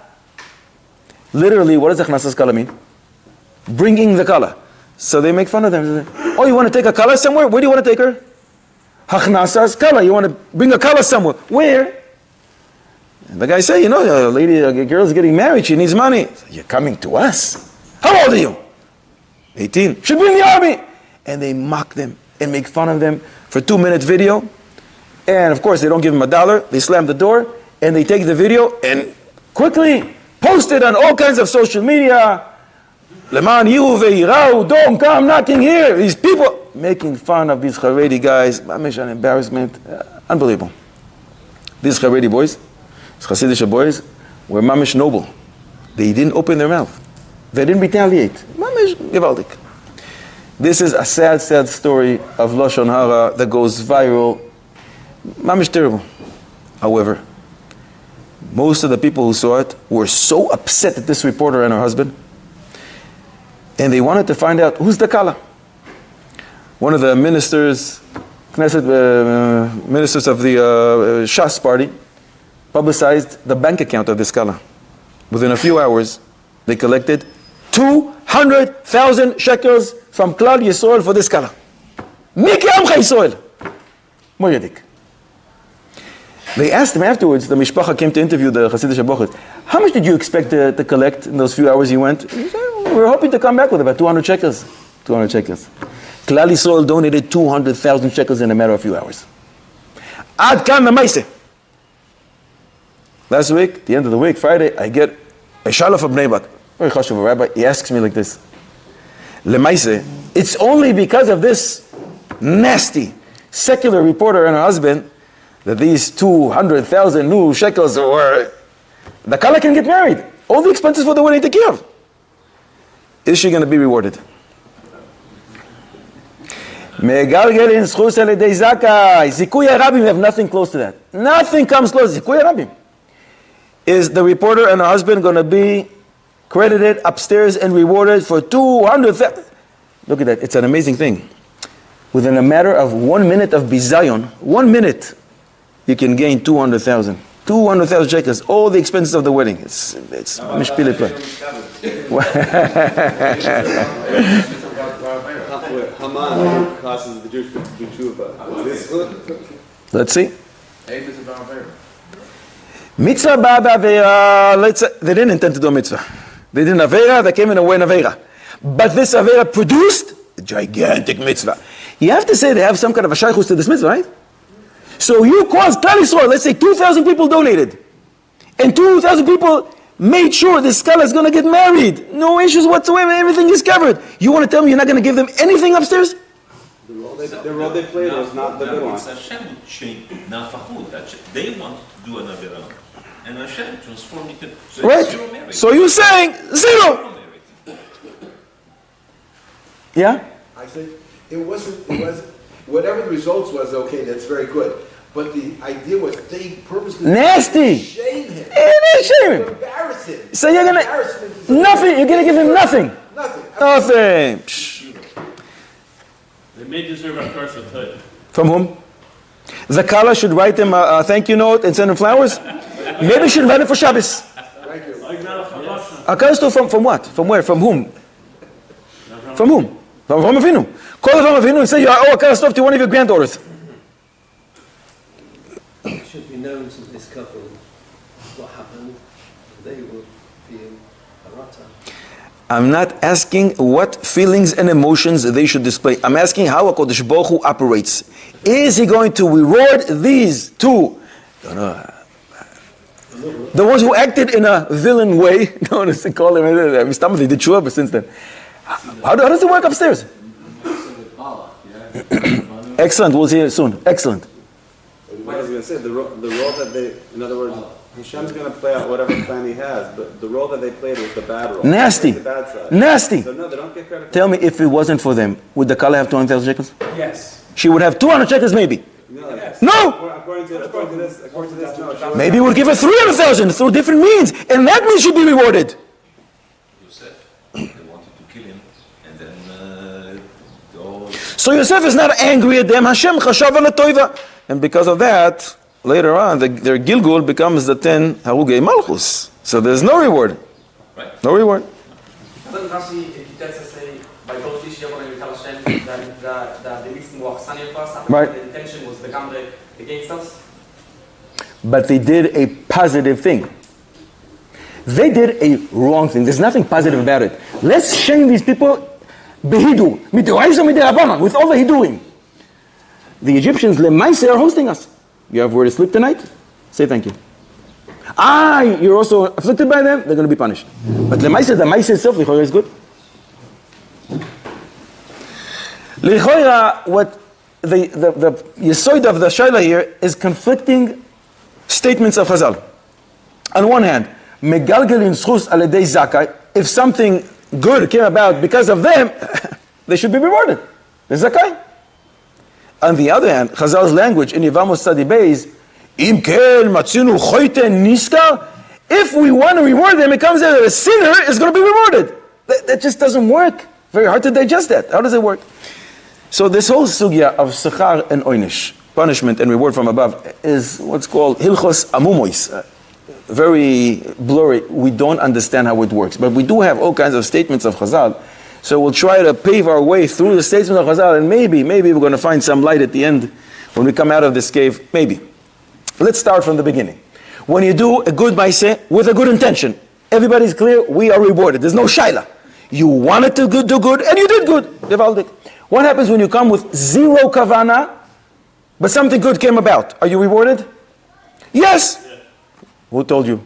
Literally, what does Achnasas Kala mean? Bringing the Kala. So they make fun of them. Oh, you want to take a Kala somewhere? Where do you want to take her? Achnasas Kala. You want to bring a Kala somewhere? Where? And the guy say, a girl's getting married, she needs money. So, you're coming to us? How old are you? 18. Should be in the army. And they mock them and make fun of them for 2-minute video. And of course, they don't give them $1. They slam the door and they take the video and quickly posted on all kinds of social media. Leman Yiru ve'irau, don't come knocking here. These people making fun of these Haredi guys. Mamish, an embarrassment. Unbelievable. These Haredi boys, these Hasidic boys, were mamish noble. They didn't open their mouth. They didn't retaliate. Mamish gewaldig. This is a sad, sad story of Lashon Hara that goes viral. Mamish terrible. However, most of the people who saw it were so upset at this reporter and her husband, and they wanted to find out who's the Kala. One of the ministers, Knesset ministers of the Shas party, publicized the bank account of this Kala. Within a few hours, they collected 200,000 shekels from Klal Yisrael for this Kala. Miki Amcha Yisrael. Moyedik. They asked him afterwards, the Mishpacha came to interview the Hasidic Bochut, how much did you expect to collect in those few hours you went? He said, we were hoping to come back with about 200 shekels. 200 shekels. Klal Yisrael donated 200,000 shekels in a matter of a few hours. Ad kan lemaise. Last week, at the end of the week, Friday, I get a shalom from Bnei Brak. Very chashuv, a rabbi, he asks me like this. Lemaise, it's only because of this nasty, secular reporter and her husband that these 200,000 new shekels were, the Kala can get married. All the expenses for the wedding take care of. Is she going to be rewarded? Megalgel in schus alidei zakai. Zikuy harabim have nothing close to that. Nothing comes close. Zikuy harabim. Is the reporter and her husband going to be credited upstairs and rewarded for 200,000? Look at that. It's an amazing thing. Within a matter of 1 minute of bizayon, 1 minute, you can gain 200,000. 200,000 shekels, all the expenses of the wedding. It's mishpile play. Haman causes the Jews to do tshuva. Is this good? Let's see. Mitzvah ba'avera. They didn't intend to do a mitzvah. They did an avera, they came in a way in avera. But this avera produced a gigantic mitzvah. You have to say they have some kind of a shaykhus to this mitzvah, right? So you caused Klal Yisrael, let's say 2,000 people donated. And 2,000 people made sure this Kala is going to get married. No issues whatsoever, everything is covered. You want to tell me you're not going to give them anything upstairs? The role they played was not the good one. It's Hashem who changed nafachut. They want to do an avera. And Hashem transformed it into zero Right. marriage. So you're saying zero. Yeah? I think it wasn't, whatever the results was, okay, that's very good. But the idea was they purposely Nasty. shame him. Shame him. Embarrass him. So you're going to, nothing, you're going to give him nothing. Nothing. Nothing. Psh. They may deserve a curse of hood. From whom? The Kala should write him a thank you note and send him flowers? Maybe should write it for Shabbos. Thank you. A curse from what? From where? From whom? From whom? From Avinu. Call Avram Avinu and say, you owe a curse to one of your granddaughters. It should be known to this couple what happened. They will feel a rata. I'm not asking what feelings and emotions they should display. I'm asking how HaKadosh Baruch Hu operates. Is he going to reward these two? The ones who acted in a villain way, don't want to call them, they did tshuva, but since then. How does it work upstairs? Excellent, we'll see you soon. Excellent. What I was going to say, the role that they, in other words, Hashem's going to play out whatever plan he has, but the role that they played was the bad role. Nasty. The bad side. Nasty. So no, they don't get credit for Tell me, if it wasn't for them, would the Kala have 200,000 shekels? Yes. She would have 200 shekels maybe. No. No! According to this, no. Maybe we'll give her 300,000 through different means, and that means she'll be rewarded. Yosef, they wanted to kill him, and then So Yosef is not angry at them. Hashem chashav ala toiva. And because of that, later on, their Gilgul becomes the 10 Harugei Malchus. So there's no reward. Right. No reward. Doesn't Rashi say by both Lishi Yavon and Mikal Hashem that the reason why Sanya first Right. the intention was the Gamre against us? But they did a positive thing. They did a wrong thing. There's nothing positive about it. Let's shame these people behidu, midoraisa midirabanan, with all the hiduim. The Egyptians, lemaise, are hosting us. You have where to sleep tonight? Say thank you. You're also afflicted by them, they're going to be punished. But the Maisa itself, L'choira is good. L'choira, what the Yesoid of the Shaila here is conflicting statements of Chazal. On one hand, Megalgelin Schus Aledei Zakai, if something good came about because of them, they should be rewarded. The Zakai. On the other hand, Chazal's language in Yevamos Tzadi Beis, Im ken matzinu choyte niskar, if we want to reward them, it comes out that a sinner is going to be rewarded. That just doesn't work. Very hard to digest that. How does it work? So this whole sugya of sechar and oynish, punishment and reward from above, is what's called hilchos amumois. Very blurry. We don't understand how it works. But we do have all kinds of statements of Chazal. So we'll try to pave our way through the statements of Chazal, and maybe we're going to find some light at the end when we come out of this cave. Maybe. Let's start from the beginning. When you do a good maaseh with a good intention, everybody's clear, we are rewarded. There's no shaila. You wanted to do good, and you did good. Gevaldik. What happens when you come with zero kavana, but something good came about? Are you rewarded? Yes. Yeah. Who told you?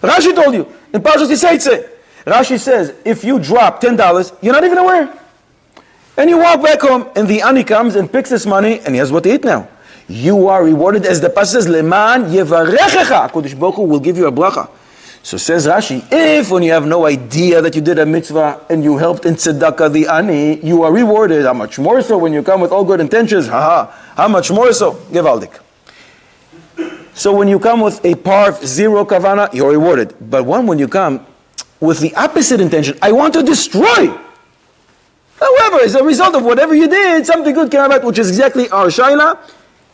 Rashi told you. In Parshas Yiseitze. Rashi says, if you drop $10, you're not even aware. And you walk back home, and the ani comes and picks this money, and he has what to eat now. You are rewarded, as the Pasuk says, Leman yevarechecha. HaKadosh Baruch Hu will give you a bracha. So says Rashi, if when you have no idea that you did a mitzvah and you helped in tzedakah the ani, you are rewarded. How much more so when you come with all good intentions? How much more so? Gevaldik. So when you come with a parv, zero kavana, you're rewarded. But when you come with the opposite intention, I want to destroy. However, as a result of whatever you did, something good came about, which is exactly our shaila.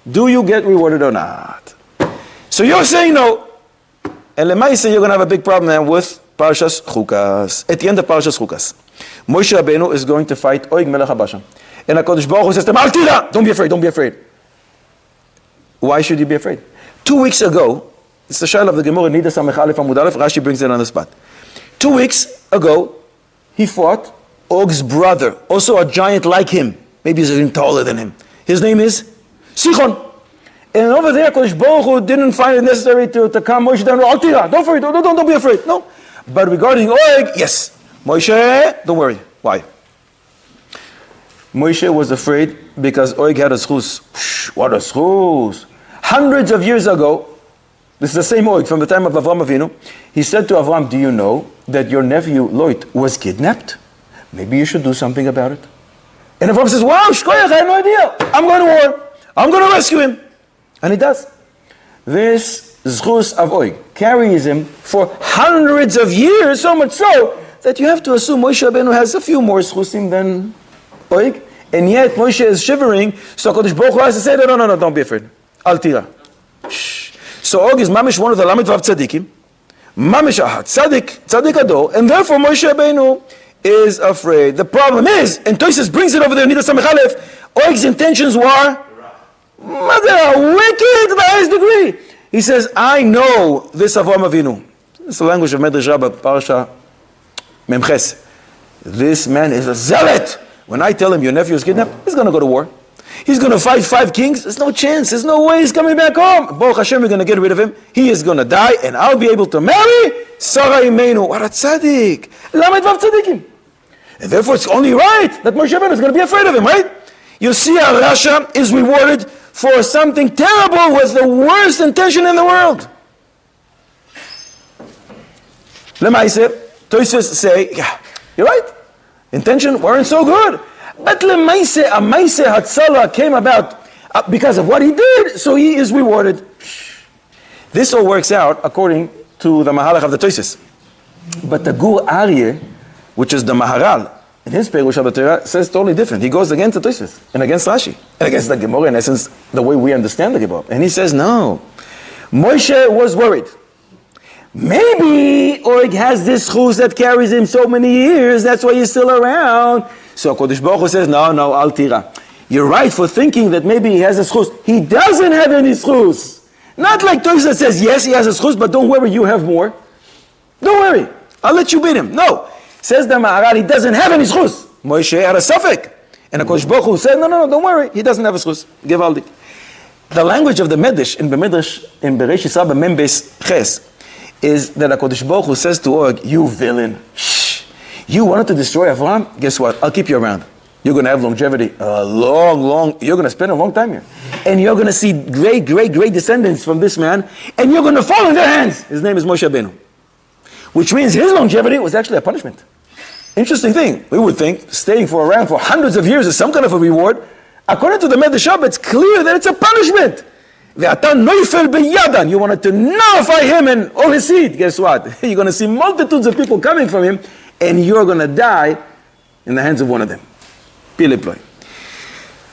Do you get rewarded or not? So you're saying no. And lemaisa, you're going to have a big problem then with Parshas Chukas. At the end of Parshas Chukas, Moshe Rabbeinu is going to fight Oig Melech HaBashan. And HaKadosh Baruch Hu says to him, Al tira! Don't be afraid, don't be afraid. Why should you be afraid? 2 weeks ago, it's the shaila of the Gemara, Nida Samech Aleph Amud Aleph, Rashi brings it on the spot. 2 weeks ago, he fought Og's brother, also a giant like him. Maybe he's even taller than him. His name is Sichon. And over there, Kodesh Baruch Hu didn't find it necessary to calm Moshe down. Al tira, don't be afraid. No. But regarding Og, yes. Moshe, don't worry. Why? Moshe was afraid because Og had a schus. What a schus. Hundreds of years ago, this is the same Og from the time of Avram Avinu. He said to Avram, do you know that your nephew Lot was kidnapped? Maybe you should do something about it. And Avram says, wow, shkoyach, I had no idea. I'm going to war. I'm going to rescue him. And he does. This zchus of Og carries him for hundreds of years, so much so that you have to assume Moshe Rabbeinu has a few more zchusim than Og. And yet Moshe is shivering, so Kodesh Baruch Hu has to say, no, don't be afraid. Al tira. So Og is mamish one of the Lamed Vav Tzadikim, mamish ahat, Tzadik Ador, and therefore Moshe Rabbeinu is afraid. The problem is, and Tosfos brings it over there, Nida Samech Aleph, Og's intentions were, Mother, wicked to the highest degree. He says, I know this Avraham Avinu. It's the language of Medrash Rabbah, Parasha Memches. This man is a zealot. When I tell him your nephew is kidnapped, he's going to go to war. He's going to fight 5 kings. There's no chance. There's no way he's coming back home. Baruch Hashem, we're going to get rid of him. He is going to die, and I'll be able to marry Sarah Imeinu. What a tzaddik. Lamed Vav tzaddikim. And therefore, it's only right that Moshe Rabbeinu is going to be afraid of him, right? You see how Rasha is rewarded for something terrible with the worst intention in the world. Lemaise, Tosfos say, yeah, you're right. Intention weren't so good. But lemaise, a maise hatzala came about because of what he did, so he is rewarded. This all works out according to the Mahalach of the Tosfos. But the Gur Aryeh, which is the Maharal, in his Perush of the Torah, says totally different. He goes against the Tosfos and against Rashi and against the Gemara, in essence, the way we understand the Gemara. And he says, no. Moshe was worried. Maybe Og has this chus that carries him so many years, that's why he's still around. So Kodesh Baruch Hu says, no, al tira. You're right for thinking that maybe he has a chus. He doesn't have any chus. Not like Tosfos says, yes, he has a chus, but don't worry, you have more. Don't worry, I'll let you beat him. No. Says the Maharal, he doesn't have any schus. Moshe had a suffix. And HaKadosh Baruch Hu said, no, don't worry, he doesn't have a schus. Gevaldik. The language of the Medrash in Bereshit Rabbah Mem Beis Ches is that HaKadosh Baruch Hu says to Og, you villain, shh, you wanted to destroy Avraham? Guess what? I'll keep you around. You're going to have longevity, you're going to spend a long time here. And you're going to see great descendants from this man, and you're going to fall in their hands. His name is Moshe Rabbeinu. Which means his longevity was actually a punishment. Interesting thing. We would think staying around for hundreds of years is some kind of a reward. According to the Medrash, it's clear that it's a punishment. You wanted to nullify him and all his seed. Guess what? You're going to see multitudes of people coming from him, and you're going to die in the hands of one of them. Piliploy.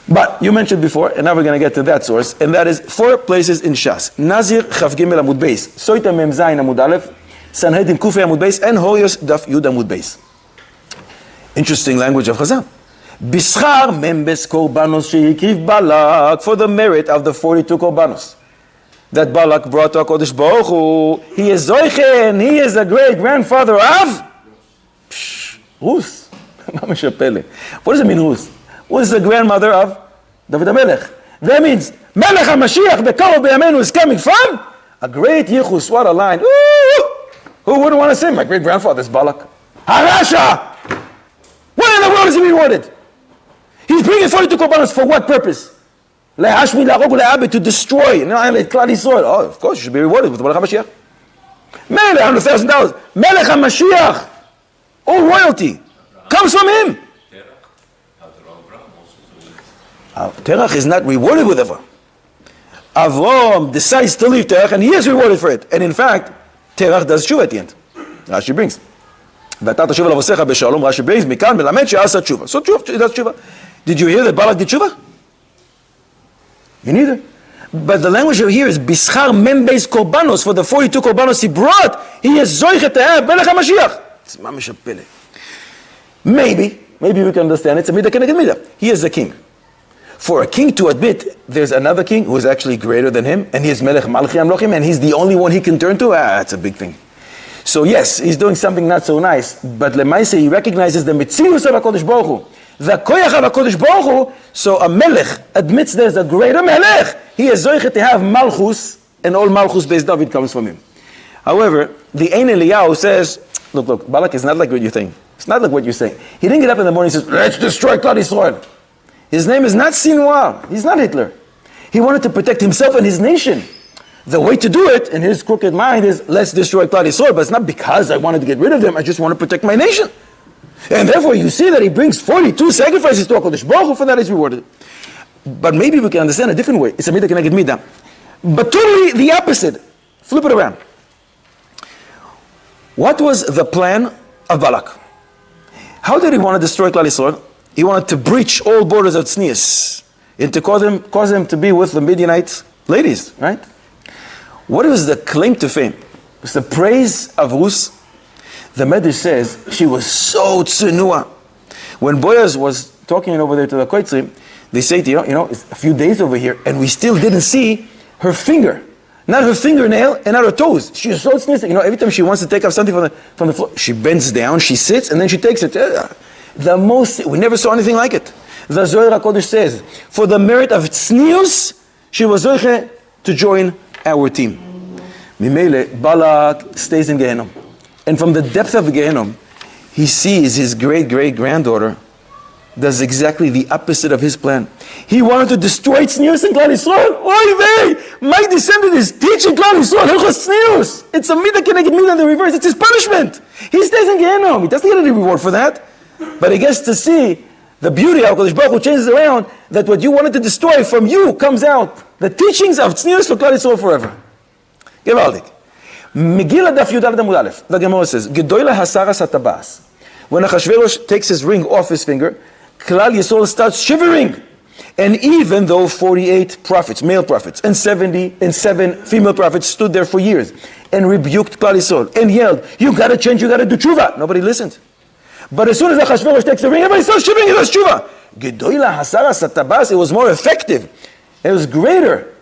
But you mentioned before, and now we're going to get to that source, and that is 4 places in Shas. Nazir Chav Gimel Amud Beis, Soita Mem Zayin Amud Aleph, Sanhedrin Kufei Amud Beis, and Horios Daf Yud Amud Beis. Interesting language of Chazal. Bischar Membes Korbanos Sheyikriv Balak, for the merit of the 42 Korbanos that Balak brought to HaKadosh Baruch Hu. He is Zoichen, he is the great grandfather of Rus. What does it mean, Rus? What is the grandmother of David HaMelech? That means Melech HaMashiach Bekarov B'Yameinu is coming from a great Yichus. What a line. Ooh! Who wouldn't want to say my great grandfather is Balak? Harasha! What in the world is he rewarded? He's bringing 42 korbanos for what purpose? To destroy. Oh, of course, you should be rewarded with Melech HaMashiach. Melech, $100,000. Melech HaMashiach. All royalty comes from him. Terach is not rewarded with Avram. Avram decides to leave Terach, and he is rewarded for it. And in fact, Terach does tshuva at the end. Rashi brings. Rashi brings, מכאן מלמד שעשה תשובה. So he does tshuva. Did you hear that Balak did tshuva? Me neither. But the language over here is bischar membeis korbanos, for the 42 korbanos he brought. He is zoichet to have Melech HaMashiach. It's mamish apele. Maybe we can understand it. It's a midah keneged midah. He is the king. For a king to admit there's another king who is actually greater than him, and he is Melech Malchi Amlochim, and he's the only one he can turn to, that's a big thing. So yes, he's doing something not so nice, but Lemaise, he recognizes the Metzius of HaKadosh Baruch Hu, the Koyach of HaKadosh Baruch Hu, so a Melech admits there's a greater Melech. He is Zoichet to have Malchus, and all Malchus based David comes from him. However, the Ein Eliyahu says, look, Balak is not like what you think. It's not like what you're saying. He didn't get up in the morning and says, let's destroy Klal Yisrael. His name is not Sinwar. He's not Hitler. He wanted to protect himself and his nation. The way to do it, in his crooked mind, is let's destroy Klal Yisrael, but it's not because I wanted to get rid of them, I just want to protect my nation. And therefore you see that he brings 42 sacrifices to HaKadosh Baruch Hu, for that he's rewarded. But maybe we can understand a different way. It's a midah keneged midah. But totally the opposite. Flip it around. What was the plan of Balak? How did he want to destroy Klal Yisrael? He wanted to breach all borders of tznius and to cause them to be with the Midianite ladies, right? What was the claim to fame? It was the praise of Rus. The Medrash says she was so tsunua. When Boaz was talking over there to the Koitzrim, they say, it's a few days over here, and we still didn't see her finger. Not her fingernail and not her toes. She is so tsunua. Every time she wants to take up something from the floor, she bends down, she sits, and then she takes it. We never saw anything like it. The Zohar HaKodesh says, for the merit of tznius, she was zoche to join our team. Mimele, Balak stays in Gehenom. And from the depth of Gehenom, he sees his great-great-granddaughter does exactly the opposite of his plan. He wanted to destroy tznius in Klal Yisrael. Oy vey! My descendant is teaching Klal Yisrael hilchos tznius. It's a midah keneged midah in the reverse. It's his punishment. He stays in Gehenom. He doesn't get any reward for that. But he gets to see the beauty of HaKadosh Baruch Hu changes around, that what you wanted to destroy from you comes out. The teachings of tznius for Klal Yisrael forever. Gewaldig. Megillah Daf Yud Amud Aleph. The Gemara says, Gedoyla hasaras hatabas. When Achashverosh takes his ring off his finger, Klal Yisrael starts shivering. And even though 48 prophets, male prophets, and 7 female prophets stood there for years and rebuked Klal Yisrael and yelled, you got to change, you got to do tshuva. Nobody listened. But as soon as Achashverosh takes the ring, everybody starts shivering, he does tshuva. Gedoyla hasaras hatabas, it was more effective. It was greater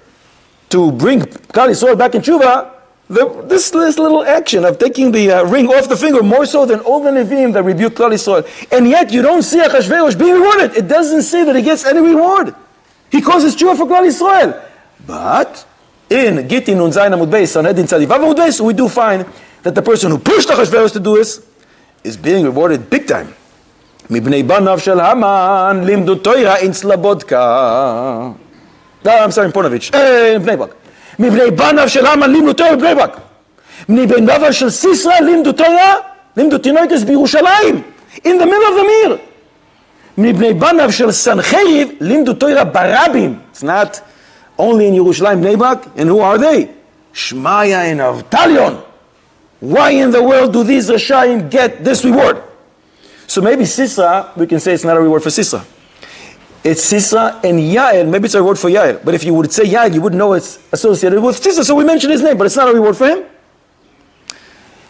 to bring Klal Yisrael back in tshuva. This little action of taking the ring off the finger, more so than all the Nevi'im that rebuke Klal Yisrael. And yet you don't see Achashverosh being rewarded. It doesn't say that he gets any reward. He causes tshuva for Klal Yisrael. But in Gitin Nun Zayin Amud Beis, Sanhedrin Tzadi Vav Amud Beis, we do find that the person who pushed Achashverosh to do this is being rewarded big time. Mibnei banav shel Haman limdu Torah in Slobodka. I'm sorry, in Ponovich. In Bnei Brak. Mibnei banav shel Haman limdu Torah in Bnei Brak. Mibnei banav shel Sisra limdu Torah, limdu Tinoites b'Yerushalayim, in the middle of the Mir. Mibnei banav shel Sancheriv limdu Torah barabim. It's not only in Yerushalayim, Bnei Brak. And who are they? Shmaya and Avtalion. Why in the world do these Rashayim get this reward? So maybe Sisra, we can say it's not a reward for Sisra. It's Sisra and Yael, maybe it's a reward for Yael. But if you would say Yael, you wouldn't know it's associated with Sisra, so we mention his name, but it's not a reward for him.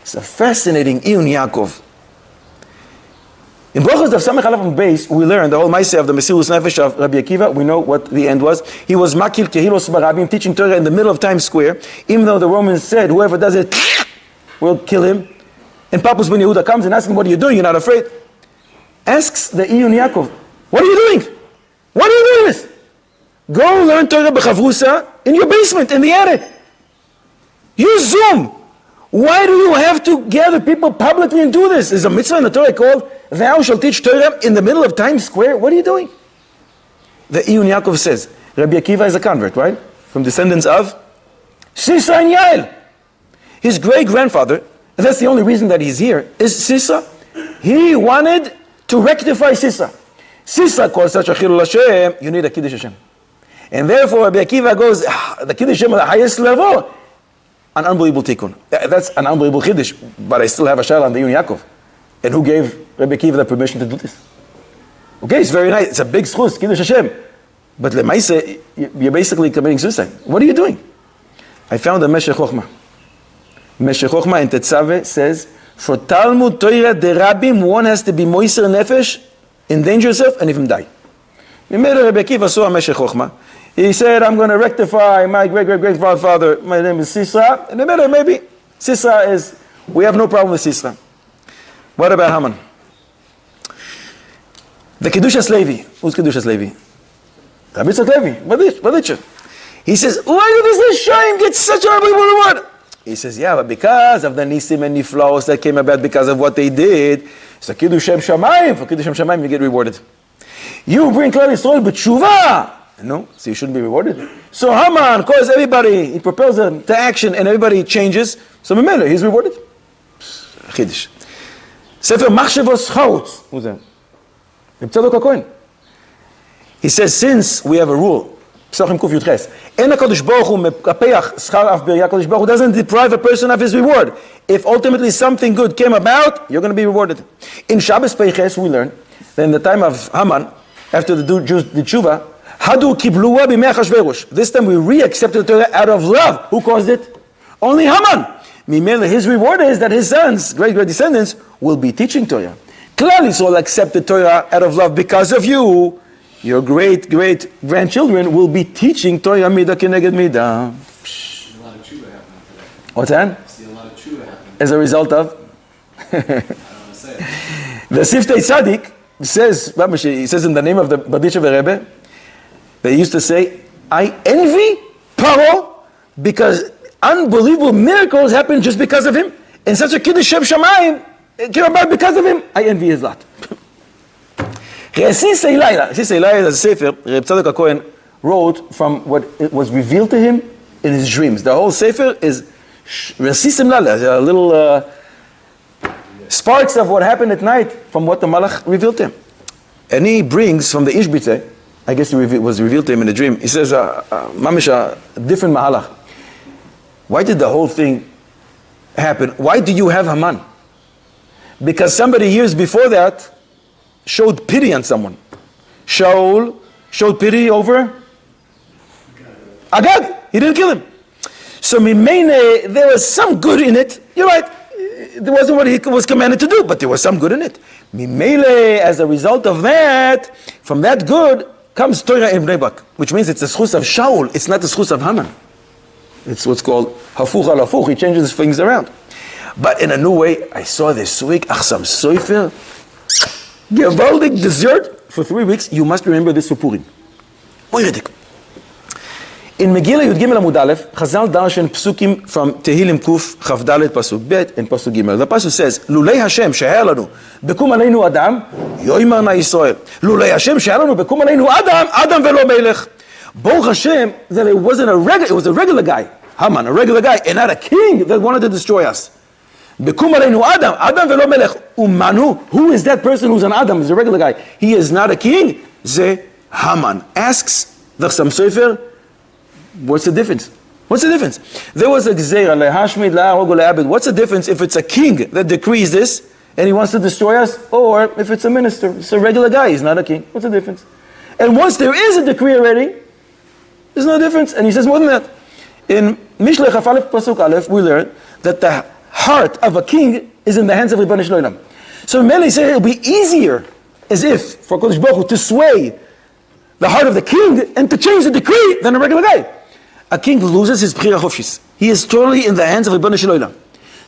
It's a fascinating Iyun Yaakov. In Brachos Daf Samech Aleph Beis, we learn the whole Maaseh of the Mesirus Nefesh of Rabbi Akiva. We know what the end was. He was Makil Kehilos Barabim, teaching Torah in the middle of Times Square, even though the Romans said, whoever does it, we'll kill him. And Papus Ben Yehuda comes and asks him, what are you doing? You're not afraid? Asks the Iyun Yaakov, what are you doing? What are you doing this? Go learn Torah b'chavrusa in your basement, in the attic. Use Zoom. Why do you have to gather people publicly and do this? Is a mitzvah in the Torah called, thou shalt teach Torah in the middle of Times Square? What are you doing? The Iyun Yaakov says, Rabbi Akiva is a convert, right? From descendants of Sisra and Yael. His great-grandfather, and that's the only reason that he's here, is Sisra. He wanted to rectify Sisra. Sisra calls such a Chilul Hashem, you need a Kiddush Hashem. And therefore, Rabbi Akiva goes, the Kiddush Hashem at the highest level, an unbelievable tikkun. That's an unbelievable Kiddush, but I still have a shayla on the Iyun Yaakov. And who gave Rabbi Akiva the permission to do this? Okay, it's very nice. It's a big schus, Kiddush Hashem. But Lemaise, you're basically committing suicide. What are you doing? I found a Meshech Chochmah. Meshech Chochmah in Tetzaveh says, for Talmud Torah de Rabbim, one has to be moiser nefesh, endanger yourself, and even die. Rabbi Akiva saw a Meshech Chochmah. He said, I'm going to rectify my great-great-grandfather. My name is Sisra. And maybe Sisra is, we have no problem with Sisra. What about Haman? The Kedushas Levi. Who's Kedushas Levi? Rabbi Tzad Levi. Baditcher. He says, why did this Rishayim get such a unbelievable reward? He says, yeah, but because of the Nisim and Niflaos that came about because of what they did, so Kiddush Shem Shamayim, for Kiddush Shem Shamayim you get rewarded. You bring Klal Yisrael b'tshuva. No, so you shouldn't be rewarded. So Haman calls everybody, he propels them to action and everybody changes. So Memele, he's rewarded. Chiddush. Sefer Machshavos Chautz. Who's that? Reb Tzadok HaKohen. He says, since we have a rule, Psachim Kuf Yud Ches, En HaKadosh Baruch Hu mekapeach schar af b'riyah, HaKadosh Baruch Hu doesn't deprive a person of his reward. If ultimately something good came about, you're going to be rewarded. In Shabbos Peiches we learn that in the time of Haman, after the Jews did tshuva, Hadu kibluwa b'mei Achashverosh. This time we re-accepted the Torah out of love. Who caused it? Only Haman. Mimele, his reward is that his sons, great descendants, will be teaching Torah. Klal Yisrael accepted Torah out of love because of you. Your great-grandchildren will be teaching Torah midah keneged midah. A lot of tshuva happened after that. What's that? I see a lot of tshuva happening. As a result of? I don't want to say it. The Siftei Tzaddik says in the name of the Baditcher Rebbe, they used to say, I envy Paro because unbelievable miracles happened just because of him. And such a Kiddush Shem Shamayim came about because of him. I envy his lot. Sisei Laila is a sefer Reb Tzadok HaKohen wrote from what it was revealed to him in his dreams. The whole sefer is Resisim Lala, a little sparks of what happened at night from what the Malach revealed to him. And he brings from the Ishbitze, I guess it was revealed to him in a dream, he says, Mamish, a different Mahalach. Why did the whole thing happen? Why do you have Haman? Because somebody years before that showed pity on someone. Shaul showed pity over Agag. He didn't kill him. So Mimene, there was some good in it. You're right. It wasn't what he was commanded to do, but there was some good in it. Mimele, as a result of that, from that good comes Torah in Bnei Brak, which means it's the schus of Shaul. It's not the schus of Haman. It's what's called hafuch al hafuch. He changes things around. But in a new way, I saw this week, Achsam Soifer, gewaldig dessert for 3 weeks. You must remember this for Purim. In Megillah Yud Gimel Amud Aleph, Chazal darshan psukim from Tehillim Kuf Chavdalet Pasuk Bet and Pasuk Gimel. The pasuk says, "Lulei Hashem sheher lanu bekum aleinu Adam, yoimar na Yisrael. Lulei Hashem sheher lanu bekum aleinu Adam, Adam velo melech." Baruch Hashem, that it was a regular guy, Haman, a regular guy, and not a king that wanted to destroy us. Bekum aleinu Adam, Adam velo melech. Umanu, who is that person who's an Adam? He's a regular guy. He is not a king. Ze Haman. Asks the Chassam Sofer, what's the difference? What's the difference? There was a gzeira, lehashmid, la'arog, le'abed. What's the difference if it's a king that decrees this and he wants to destroy us, or if it's a minister? It's a regular guy, he's not a king. What's the difference? And once there is a decree already, there's no difference. And he says more than that. In Mishlech Aleph Pasuk Aleph, we learn that the heart of a king is in the hands of Ribbon Shloim. So many say it'll be easier, as if, for Kodesh Baruch Hu, to sway the heart of the king and to change the decree than a regular guy. A king loses his Bchira Chofshis. He is totally in the hands of Ribbon Shloim.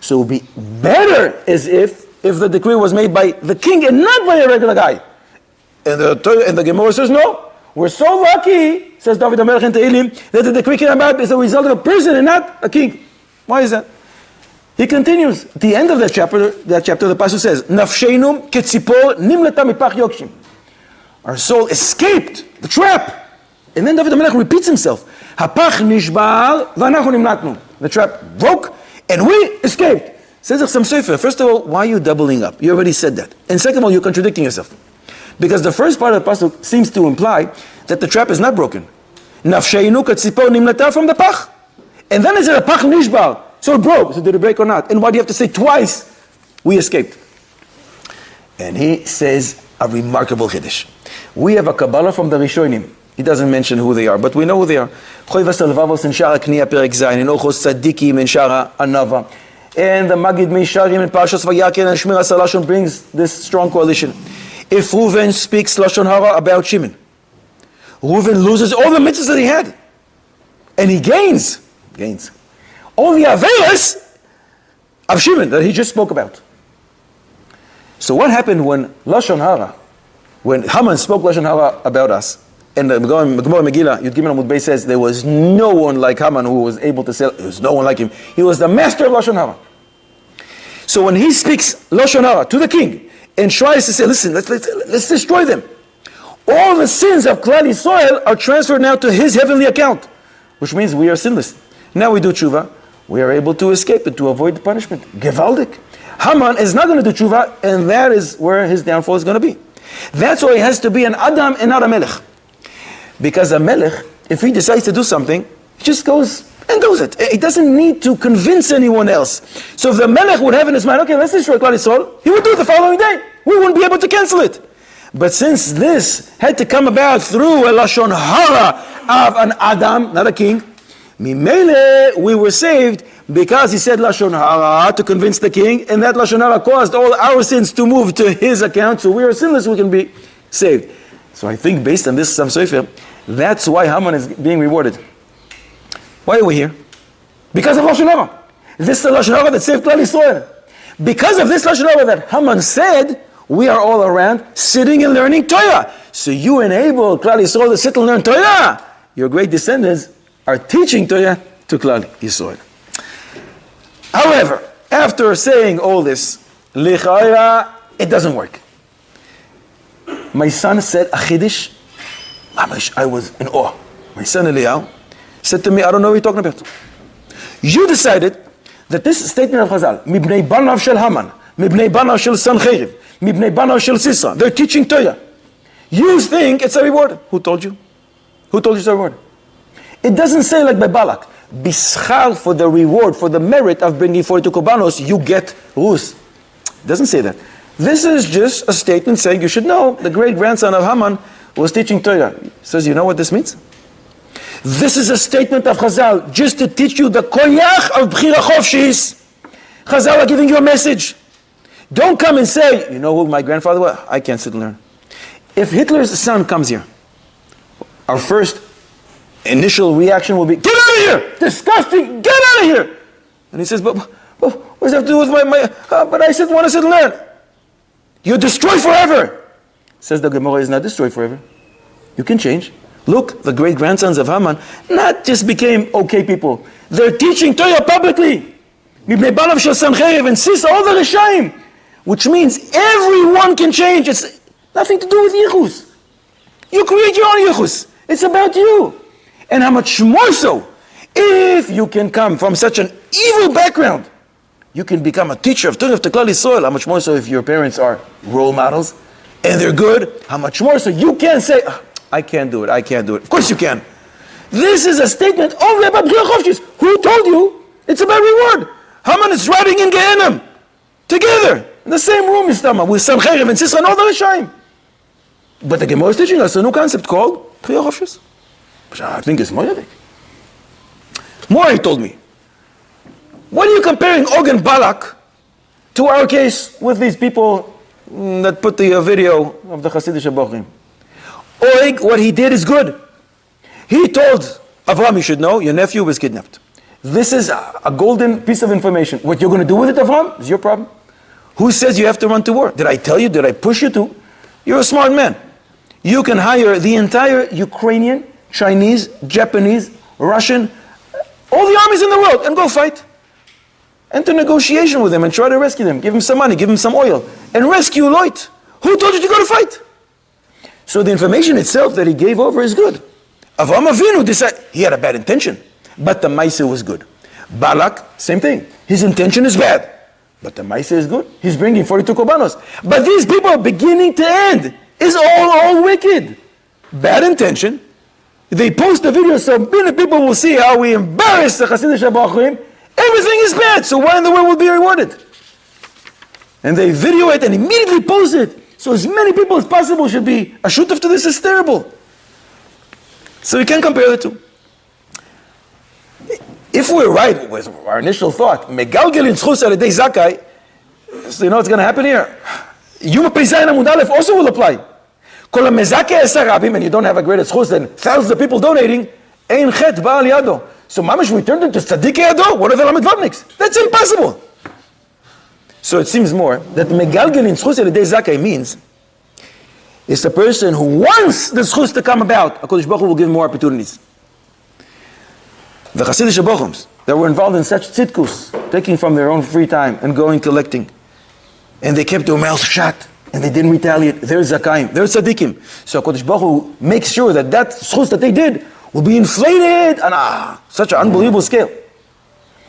So it would be better as if the decree was made by the king and not by a regular guy. And the Gemara says, no, we're so lucky, says David HaMelech in Tehillim, that the decree came about as a result of a person and not a king. Why is that? He continues. At the end of that chapter, the pasuk says, "Nafsheinu ketzipor nimleta mipach yokshim." Our soul escaped the trap. And then David HaMelech repeats himself. "Hapach nishbar v'anachu nimlatnu." The trap broke and we escaped. Says the Chassam Sofer, first of all, why are you doubling up? You already said that. And second of all, you're contradicting yourself. Because the first part of the pasuk seems to imply that the trap is not broken. Nafsheinu ketzipor nimleta from the pach. And then is it a pach nishbar? So it broke. So did it break or not? And why do you have to say twice, we escaped? And he says a remarkable chiddush. We have a Kabbalah from the Rishonim. He doesn't mention who they are, but we know who they are. Choivas Alvavos in Shara Kniya Perek Zayin, in Ochos Tzadikim in Shara Anava. And the Magid Meisharim in Parshas Vayakel and Shmira Salashon brings this strong coalition. If Reuven speaks Lashon Hara about Shimon, Reuven loses all the mitzvahs that he had. And he gains all the Averas of Shimon that he just spoke about. So what happened when Lashon Hara, when Haman spoke Lashon Hara about us, and the Gemara Megillah, Yud Gimel Amud Beis says there was no one like Haman who was able to say, there was no one like him. He was the master of Lashon Hara. So when he speaks Lashon Hara to the king and tries to say, listen, let's destroy them, all the sins of Klal Yisrael are transferred now to his heavenly account, which means we are sinless. Now we do tshuva, we are able to escape it, to avoid the punishment. Gevaldik. Haman is not going to do tshuva, and that is where his downfall is going to be. That's why he has to be an Adam and not a Melech. Because a Melech, if he decides to do something, he just goes and does it. He doesn't need to convince anyone else. So if the Melech would have in his mind, okay, let's destroy Klal Yisrael, he would do it the following day. We wouldn't be able to cancel it. But since this had to come about through a Lashon Hara of an Adam, not a king, Mimele, we were saved because he said Lashon Hara to convince the king, and that Lashon Hara caused all our sins to move to his account, so we are sinless, we can be saved. So I think based on this Chassam Sofer, that's why Haman is being rewarded. Why are we here? Because of Lashon Hara. This is the Lashon Hara that saved Klal Yisrael. Because of this Lashon Hara that Haman said, we are all around sitting and learning Torah. So you enable Klal Yisrael to sit and learn Torah. Your great descendants are teaching Torah to Klal Yisrael. However, after saying all this, Lichayra, it doesn't work. My son said a chiddush. I was in awe. My son Eliyahu said to me, I don't know what you're talking about. You decided that this statement of Chazal, Mibnei Banav Shel Haman, Mibnei Banav Shel Sancheriv, Mibnei Banav Shel Sisra, they're teaching Torah. You think it's a reward. Who told you? Who told you it's a reward? It doesn't say like by Balak, Bischar for the reward, for the merit of bringing forth to Korbanos, you get Rus. It doesn't say that. This is just a statement saying you should know the great grandson of Haman was teaching Torah. He says, you know what this means? This is a statement of Chazal just to teach you the koyach of Bchira Chofshis. Chazal are giving you a message. Don't come and say, you know who my grandfather was? I can't sit and learn. If Hitler's son comes here, our first initial reaction will be, get out of here! Disgusting! Get out of here! And he says, but what does that have to do with my but I want to sit and learn. You're destroyed forever. Says the Gemara is not destroyed forever. You can change. Look, the great-grandsons of Haman not just became okay people. They're teaching Torah publicly. Mibnei banav shel Sancheiriv and Sisa, all the Rishaim. Which means everyone can change. It's nothing to do with Yichus. You create your own Yichus. It's about you. And how much more so, if you can come from such an evil background, you can become a teacher of Torah of Klal Yisrael. How much more so if your parents are role models and they're good. How much more so you can say, I can't do it, I can't do it. Of course you can. This is a statement only about B'chira Chofshis. Who told you? It's about reward. Haman is riding in Gehenna together in the same room, Mistama, with Sancheiriv and Sisra and all the Rishaim. But the Gemara is teaching us a new concept called B'chira Chofshis. I think it's Moyadik. More, he told me. What are you comparing Og and Balak to our case with these people that put the video of the Hasidic Bochim? Og, what he did is good. He told Avram, you should know, your nephew was kidnapped. This is a golden piece of information. What you're going to do with it, Avram, is your problem. Who says you have to run to war? Did I tell you? Did I push you to? You're a smart man. You can hire the entire Ukrainian, Chinese, Japanese, Russian, all the armies in the world and go fight. Enter negotiation with them and try to rescue them. Give them some money, give them some oil, and rescue Lot. Who told you to go to fight? So the information itself that he gave over is good. Avraham Avinu decided, he had a bad intention, but the Maaseh was good. Balak, same thing. His intention is bad, but the Maaseh is good. He's bringing 42 korbanos. But these people, beginning to end, is all wicked. Bad intention. They post the video so many people will see how we embarrass the Hasidic Bochim. Everything is bad, so why in the world will be rewarded? And they video it and immediately post it. So as many people as possible should be a shutaf to this. Is terrible. So we can't compare the two. If we're right with our initial thought, Megalgel in Tzchus al-Yedei Zakai, so you know what's going to happen here? Yom Peizayin Amud Aleph also will apply. Kol ha-mezakeh es harabim, and you don't have a greater tzchus than thousands of people donating, ein chet ba'al yado. So mamash, we turned into tzaddik yado? What are the lamed vavniks? That's impossible. So it seems more that Megalgel in Tzchus al-Yedei Zakai means it's the person who wants the tzchus to come about. HaKadosh Baruch Hu will give him more opportunities. The Hasidic Bochums that were involved in such tzidkus, taking from their own free time and going collecting, and they kept their mouths shut and they didn't retaliate. They're zakayim, they're tzaddikim. So HaKadosh Baruch Hu makes sure that tzchus that they did will be inflated on such an unbelievable scale.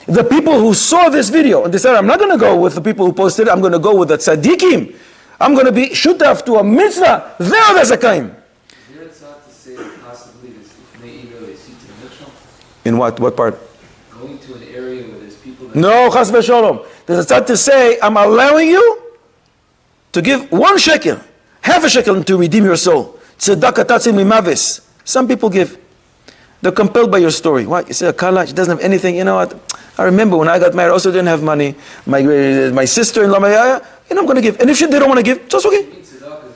The people who saw this video and decided, I'm not going to go with the people who posted it, I'm going to go with the tzaddikim. I'm going to be shutaf to a mitzvah. They're the zakayim. In what part? Going to an area where there's people that... No, chas v'sholom. There's a tzad to say, I'm allowing you to give 1 shekel, half a shekel to redeem your soul. Tzedakah tatzim limavis. Some people give. They're compelled by your story. What? You say, a kala, she doesn't have anything. You know what? I remember when I got married, I also didn't have money. My sister-in-law, I'm going to give. And if they don't want to give, it's okay.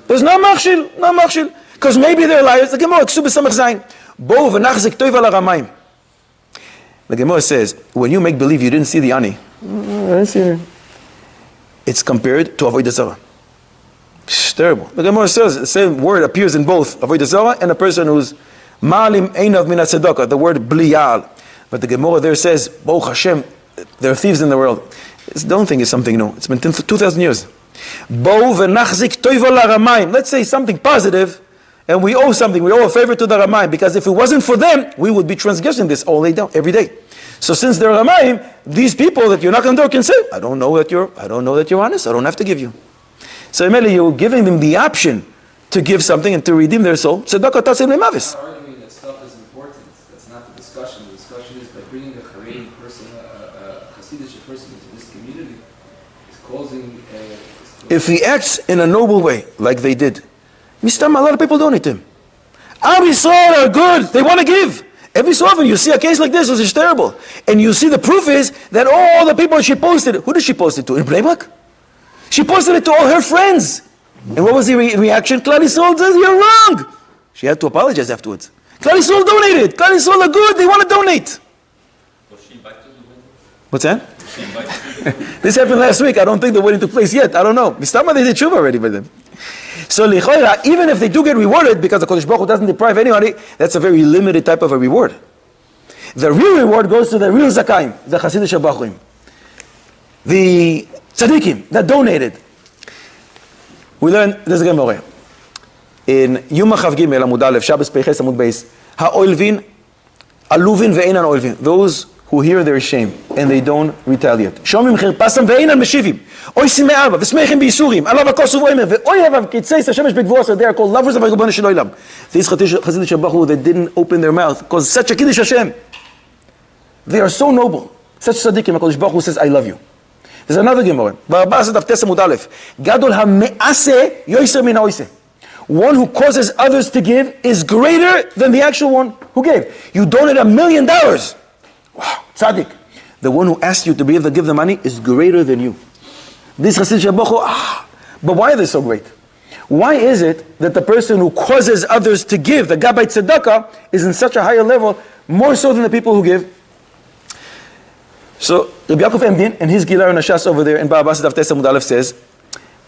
There's no machshil. Because maybe they're liars. The Gemara, k'su b'samach zayin. Bo v'nachzik toiv al haramayim. The Gemara says, when you make believe you didn't see the ani, it's compared to avodah zarah. Terrible. The Gemara says the same word appears in both avodah zarah and a person who's ma'alim einav min tzedakah, the word bliyal. But the Gemara there says, Baruch Hashem, there are thieves in the world. Don't think it's something new. It's been 2,000 years. Bo v'nachzik toiv al haramayim. Let's say something positive. And we owe something, we owe a favor to the Ramayim, because if it wasn't for them, we would be transgressing this all day down, every day. So since they're Ramayim, these people that you're not going to do can say, I don't know that you're honest, I don't have to give you. So immediately you're giving them the option to give something and to redeem their soul. Tzedakah tatzim limavis. I'm not arguing that stuff is important. That's not the discussion. The discussion is by bringing a Haredi person, a Hasidic person into this community, is causing... If he acts in a noble way, like they did, Mistam, a lot of people donate to him. Am Yisrael are good. They want to give. Every so often you see a case like this, which is terrible. And you see the proof is that all the people she posted, who did she post it to? In Bnei Brak? She posted it to all her friends. And what was the reaction? Klal Yisrael says, you're wrong. She had to apologize afterwards. Klal Yisrael donated. Klal Yisrael are good. They want to donate. Was she invited to the wedding? What's that? Was she invited to the wedding? This happened last week. I don't think the wedding took place yet. I don't know. Mistama, they did tshuva already by them. So lichoira, even if they do get rewarded, because the Kodesh Baruch Hu doesn't deprive anybody, that's a very limited type of a reward. The real reward goes to the real zakayim, the Hasidic Bachurim, the tzaddikim that donated. We learn this Gemara in Yom Chav Gimel Amud Aleph Shabbos Peiches Amud Beis. Ha'olvin, aluvin ve'enan olvin. Those who hear their shame and they don't retaliate. Shomim chirpasam ve'enan meshivim. Oisim me'arba v'smeichim b'yisurim. Alav ha'kosuv oimer ve'oyevav kitzeis Hashemesh b'gvuos. They are called lovers of HaRibbono Shel Olam. These Chassidic Baruch Hu, they didn't open their mouth because such a Kiddush Hashem. They are so noble. Such tzaddikim, HaKadosh Baruch Hu says, I love you. There's another Gemara. Ba'abas Daf Tes Amud Aleph. Gadol ha'me'aseh yoyser min ha'oiseh. One who causes others to give is greater than the actual one who gave. You donated $1 million. Wow, tzaddik. The one who asked you to be able to give the money is greater than you. This Chassid Shabachu, but why are they so great? Why is it that the person who causes others to give, the Gabbai Tzedakah, is in such a higher level, more so than the people who give? So, Rabbi Yaakov Emdin, in his Gilar Nashas over there in Ba'abas Daf Tes Amud Aleph says,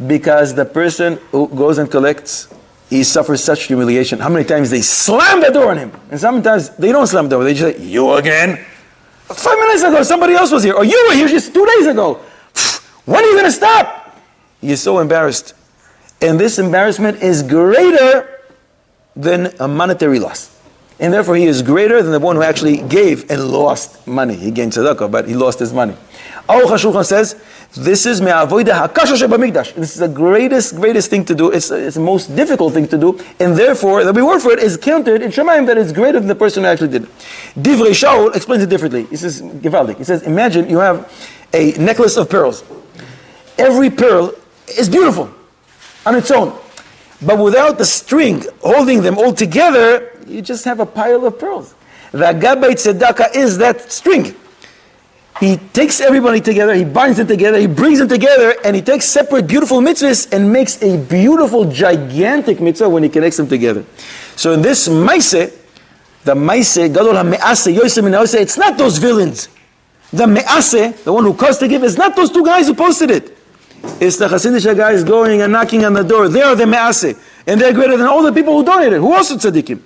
because the person who goes and collects, he suffers such humiliation. How many times they slam the door on him? And sometimes they don't slam the door. They just say, you again? 5 minutes ago, somebody else was here. Or you were here just 2 days ago. When are you going to stop? He is so embarrassed. And this embarrassment is greater than a monetary loss. And therefore he is greater than the one who actually gave and lost money. He gained tzedakah, but he lost his money. Aruch HaShulchan says, this is me'avoida hakasha shebamikdash. This is the greatest thing to do. It's the most difficult thing to do. And therefore, the reward for it is counted in Shemayim that it's greater than the person who actually did it. Divrei Shaul explains it differently. He says, Givaldik. He says, imagine you have a necklace of pearls. Every pearl is beautiful on its own. But without the string holding them all together, you just have a pile of pearls. The Gabbai Tzedakah is that string. He takes everybody together, he binds them together, he brings them together, and he takes separate beautiful mitzvahs and makes a beautiful, gigantic mitzvah when he connects them together. So in this Maaseh, the Maaseh, Gadol HaMe'aseh, Yosef Min HaOseh, it's not those villains. The Me'aseh, the one who caused to give, is not those two guys who posted it. It's the Hasidic guys going and knocking on the door. They are the Me'aseh, and they're greater than all the people who donated, who also tzaddikim.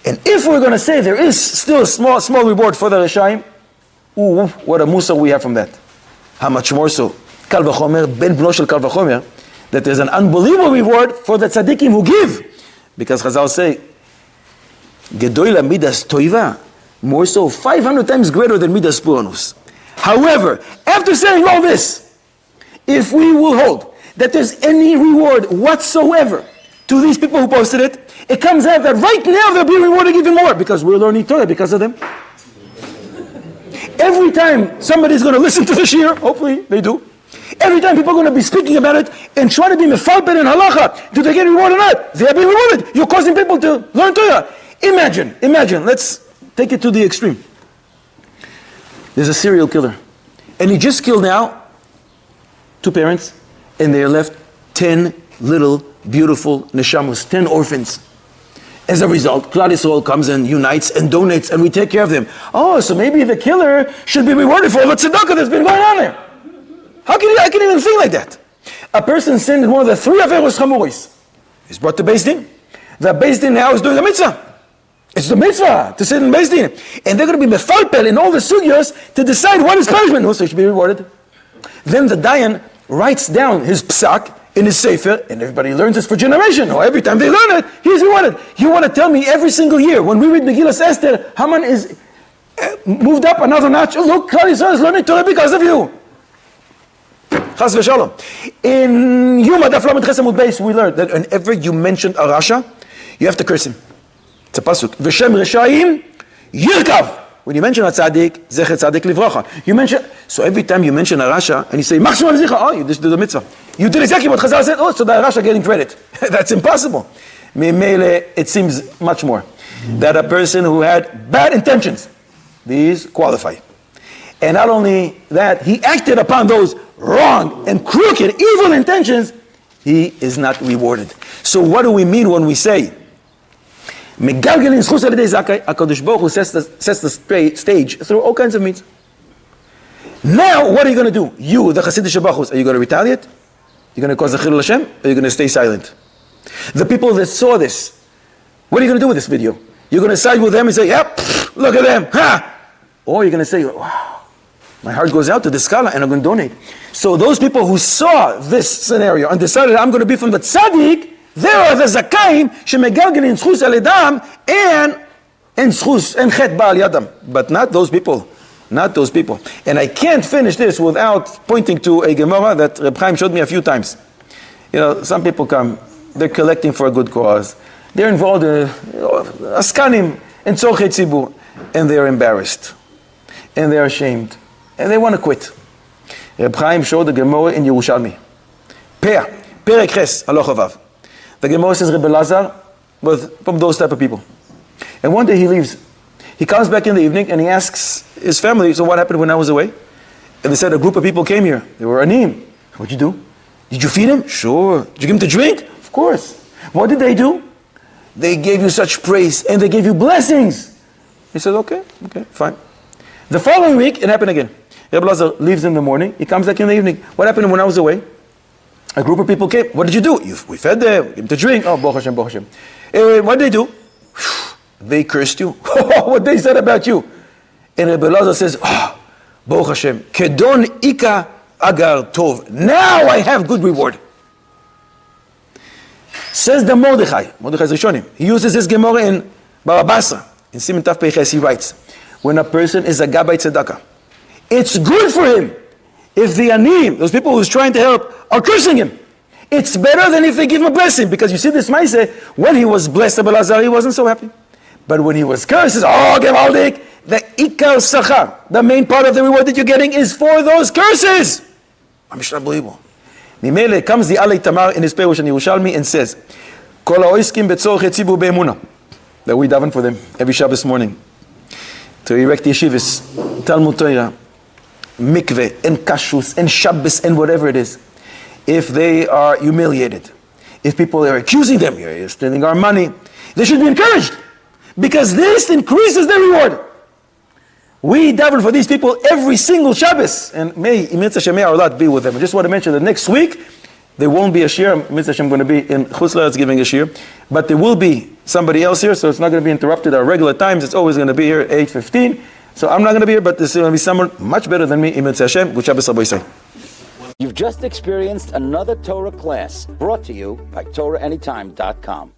And if we're going to say there is still a small reward for the Rishaim, ooh, what a musa we have from that. How much more so? Kal v'chomer, ben bno shel kal v'chomer, that there's an unbelievable reward for the tzaddikim who give. Because Chazal say, Gedoyla midas toiva, more so 500 times greater than midas puranus. However, after saying all this, if we will hold that there's any reward whatsoever to these people who posted it, it comes out that right now they're being rewarded even more because we're learning Torah because of them. Every time somebody's going to listen to the shir, hopefully they do. Every time people are going to be speaking about it and trying to be mefalped in halacha, do they get rewarded or not? They are being rewarded. You're causing people to learn Torah. Imagine, let's take it to the extreme. There's a serial killer. And he just killed now 2 parents, and they are left 10 little beautiful neshamas, 10 orphans. As a result, Klal Yisrael comes and unites and donates, and we take care of them. Oh, so maybe the killer should be rewarded for all the tzedakah that's been going on there. How can I even think like that? A person sinned in one of the 3 averos chamuris. He's brought to Beis Din. The Beis Din now is doing a mitzvah. It's the mitzvah to sit in Beis Din. And they're going to be mefalpel in all the sugyas to decide what is punishment. Who should be rewarded? Then the Dayan writes down his psak in his sefer, and everybody learns this for generation. Or every time they learn it, he's rewarded. You want to tell me every single year, when we read Megillas Esther, Haman is moved up another notch? Look, Klal Yisrael is learning Torah because of you. Chas v'shalom. In Yom Daf Lamed Ches Amud Beis, we learned that whenever you mention a Rasha, you have to curse him. It's a pasuk. V'shem Reshaim Yirkav. When you mention a tzaddik, zecher tzaddik livracha. You mention, so every time you mention a Rasha, and you say, Mach Shema Zicha, oh, you just did the mitzvah. You did exactly what Chazal said, oh, so the Rasha getting credit. That's impossible. Mimele, it seems much more. That a person who had bad intentions, these qualify. And not only that, he acted upon those wrong and crooked, evil intentions, he is not rewarded. So what do we mean when we say, Megalgelin Schus Alidei Zakai, HaKadosh Baruch Hu sets the stage through all kinds of means. Now, what are you going to do? You, the Hasidic Shabachos, are you going to retaliate? You're going to cause a chilul Hashem, or you're going to stay silent? The people that saw this, what are you going to do with this video? You're going to side with them and say, yep, look at them, ha! Or you're going to say, wow, my heart goes out to this scholar and I'm going to donate. So those people who saw this scenario and decided I'm going to be from the tzaddik, they are the zakaim shemegalgelin zchus al edam and zchus and chet ba'al yadam. But not those people. Not those people. And I can't finish this without pointing to a Gemara that Reb Chaim showed me a few times. You know, some people come, they're collecting for a good cause. They're involved in askanim and tzorchei tzibur, and they're embarrassed. And they're ashamed. And they want to quit. Reb Chaim showed the Gemara in Yerushalmi. Perek Ches, Halacha Vav. The Gemara says Reb Elazar was from those type of people. And one day he leaves. He comes back in the evening and he asks his family, so what happened when I was away? And they said a group of people came here. They were anim. What'd you do? Did you feed him? Sure. Did you give him to drink? Of course. What did they do? They gave you such praise and they gave you blessings. He said, okay, fine. The following week, it happened again. Rebbe Lazar leaves in the morning. He comes back in the evening. What happened when I was away? A group of people came. What did you do? We fed them, gave them to drink. Oh, Baruch Hashem, Baruch Hashem. What did they do? They cursed you. What they said about you. And Rebbe Lazar says, oh, Baruch Hashem, Kedon Ika Agar Tov. Now I have good reward. Says the Mordechai's Rishonim. He uses his Gemara in Baba Basra. In Siman Taf Peiches he writes, when a person is a Gabbai Tzedakah, it's good for him if the Anim, those people who's trying to help, are cursing him. It's better than if they give him a blessing. Because you see this Maaseh, when he was blessed Rebbe Lazar, he wasn't so happy. But when he was cursed, he says, oh, Gevaldik, the Ikar Sachar, the main part of the reward that you're getting is for those curses. I'm just unbelievable. Mimele comes the Alei Tamar in his Perush in Yerushalmi and says, Kol ha'oiskim betzorchei tzibur be'emunah, that we daven for them every Shabbos morning, to erect yeshivas, Talmud Torah, mikveh, and kashrus, and Shabbos, and whatever it is. If they are humiliated, if people are accusing them, you're stealing our money, they should be encouraged, because this increases their reward. We daven for these people every single Shabbos, and may our lot be with them. I just want to mention that next week, there won't be a shir. I'm going to be in Chutz La'aretz giving a shir, but there will be somebody else here, so it's not going to be interrupted at our regular times. It's always going to be here at 8:15. So I'm not going to be here, but there's going to be someone much better than me. Good Shabbos, Rabbi Yisrael. You've just experienced another Torah class brought to you by TorahAnytime.com.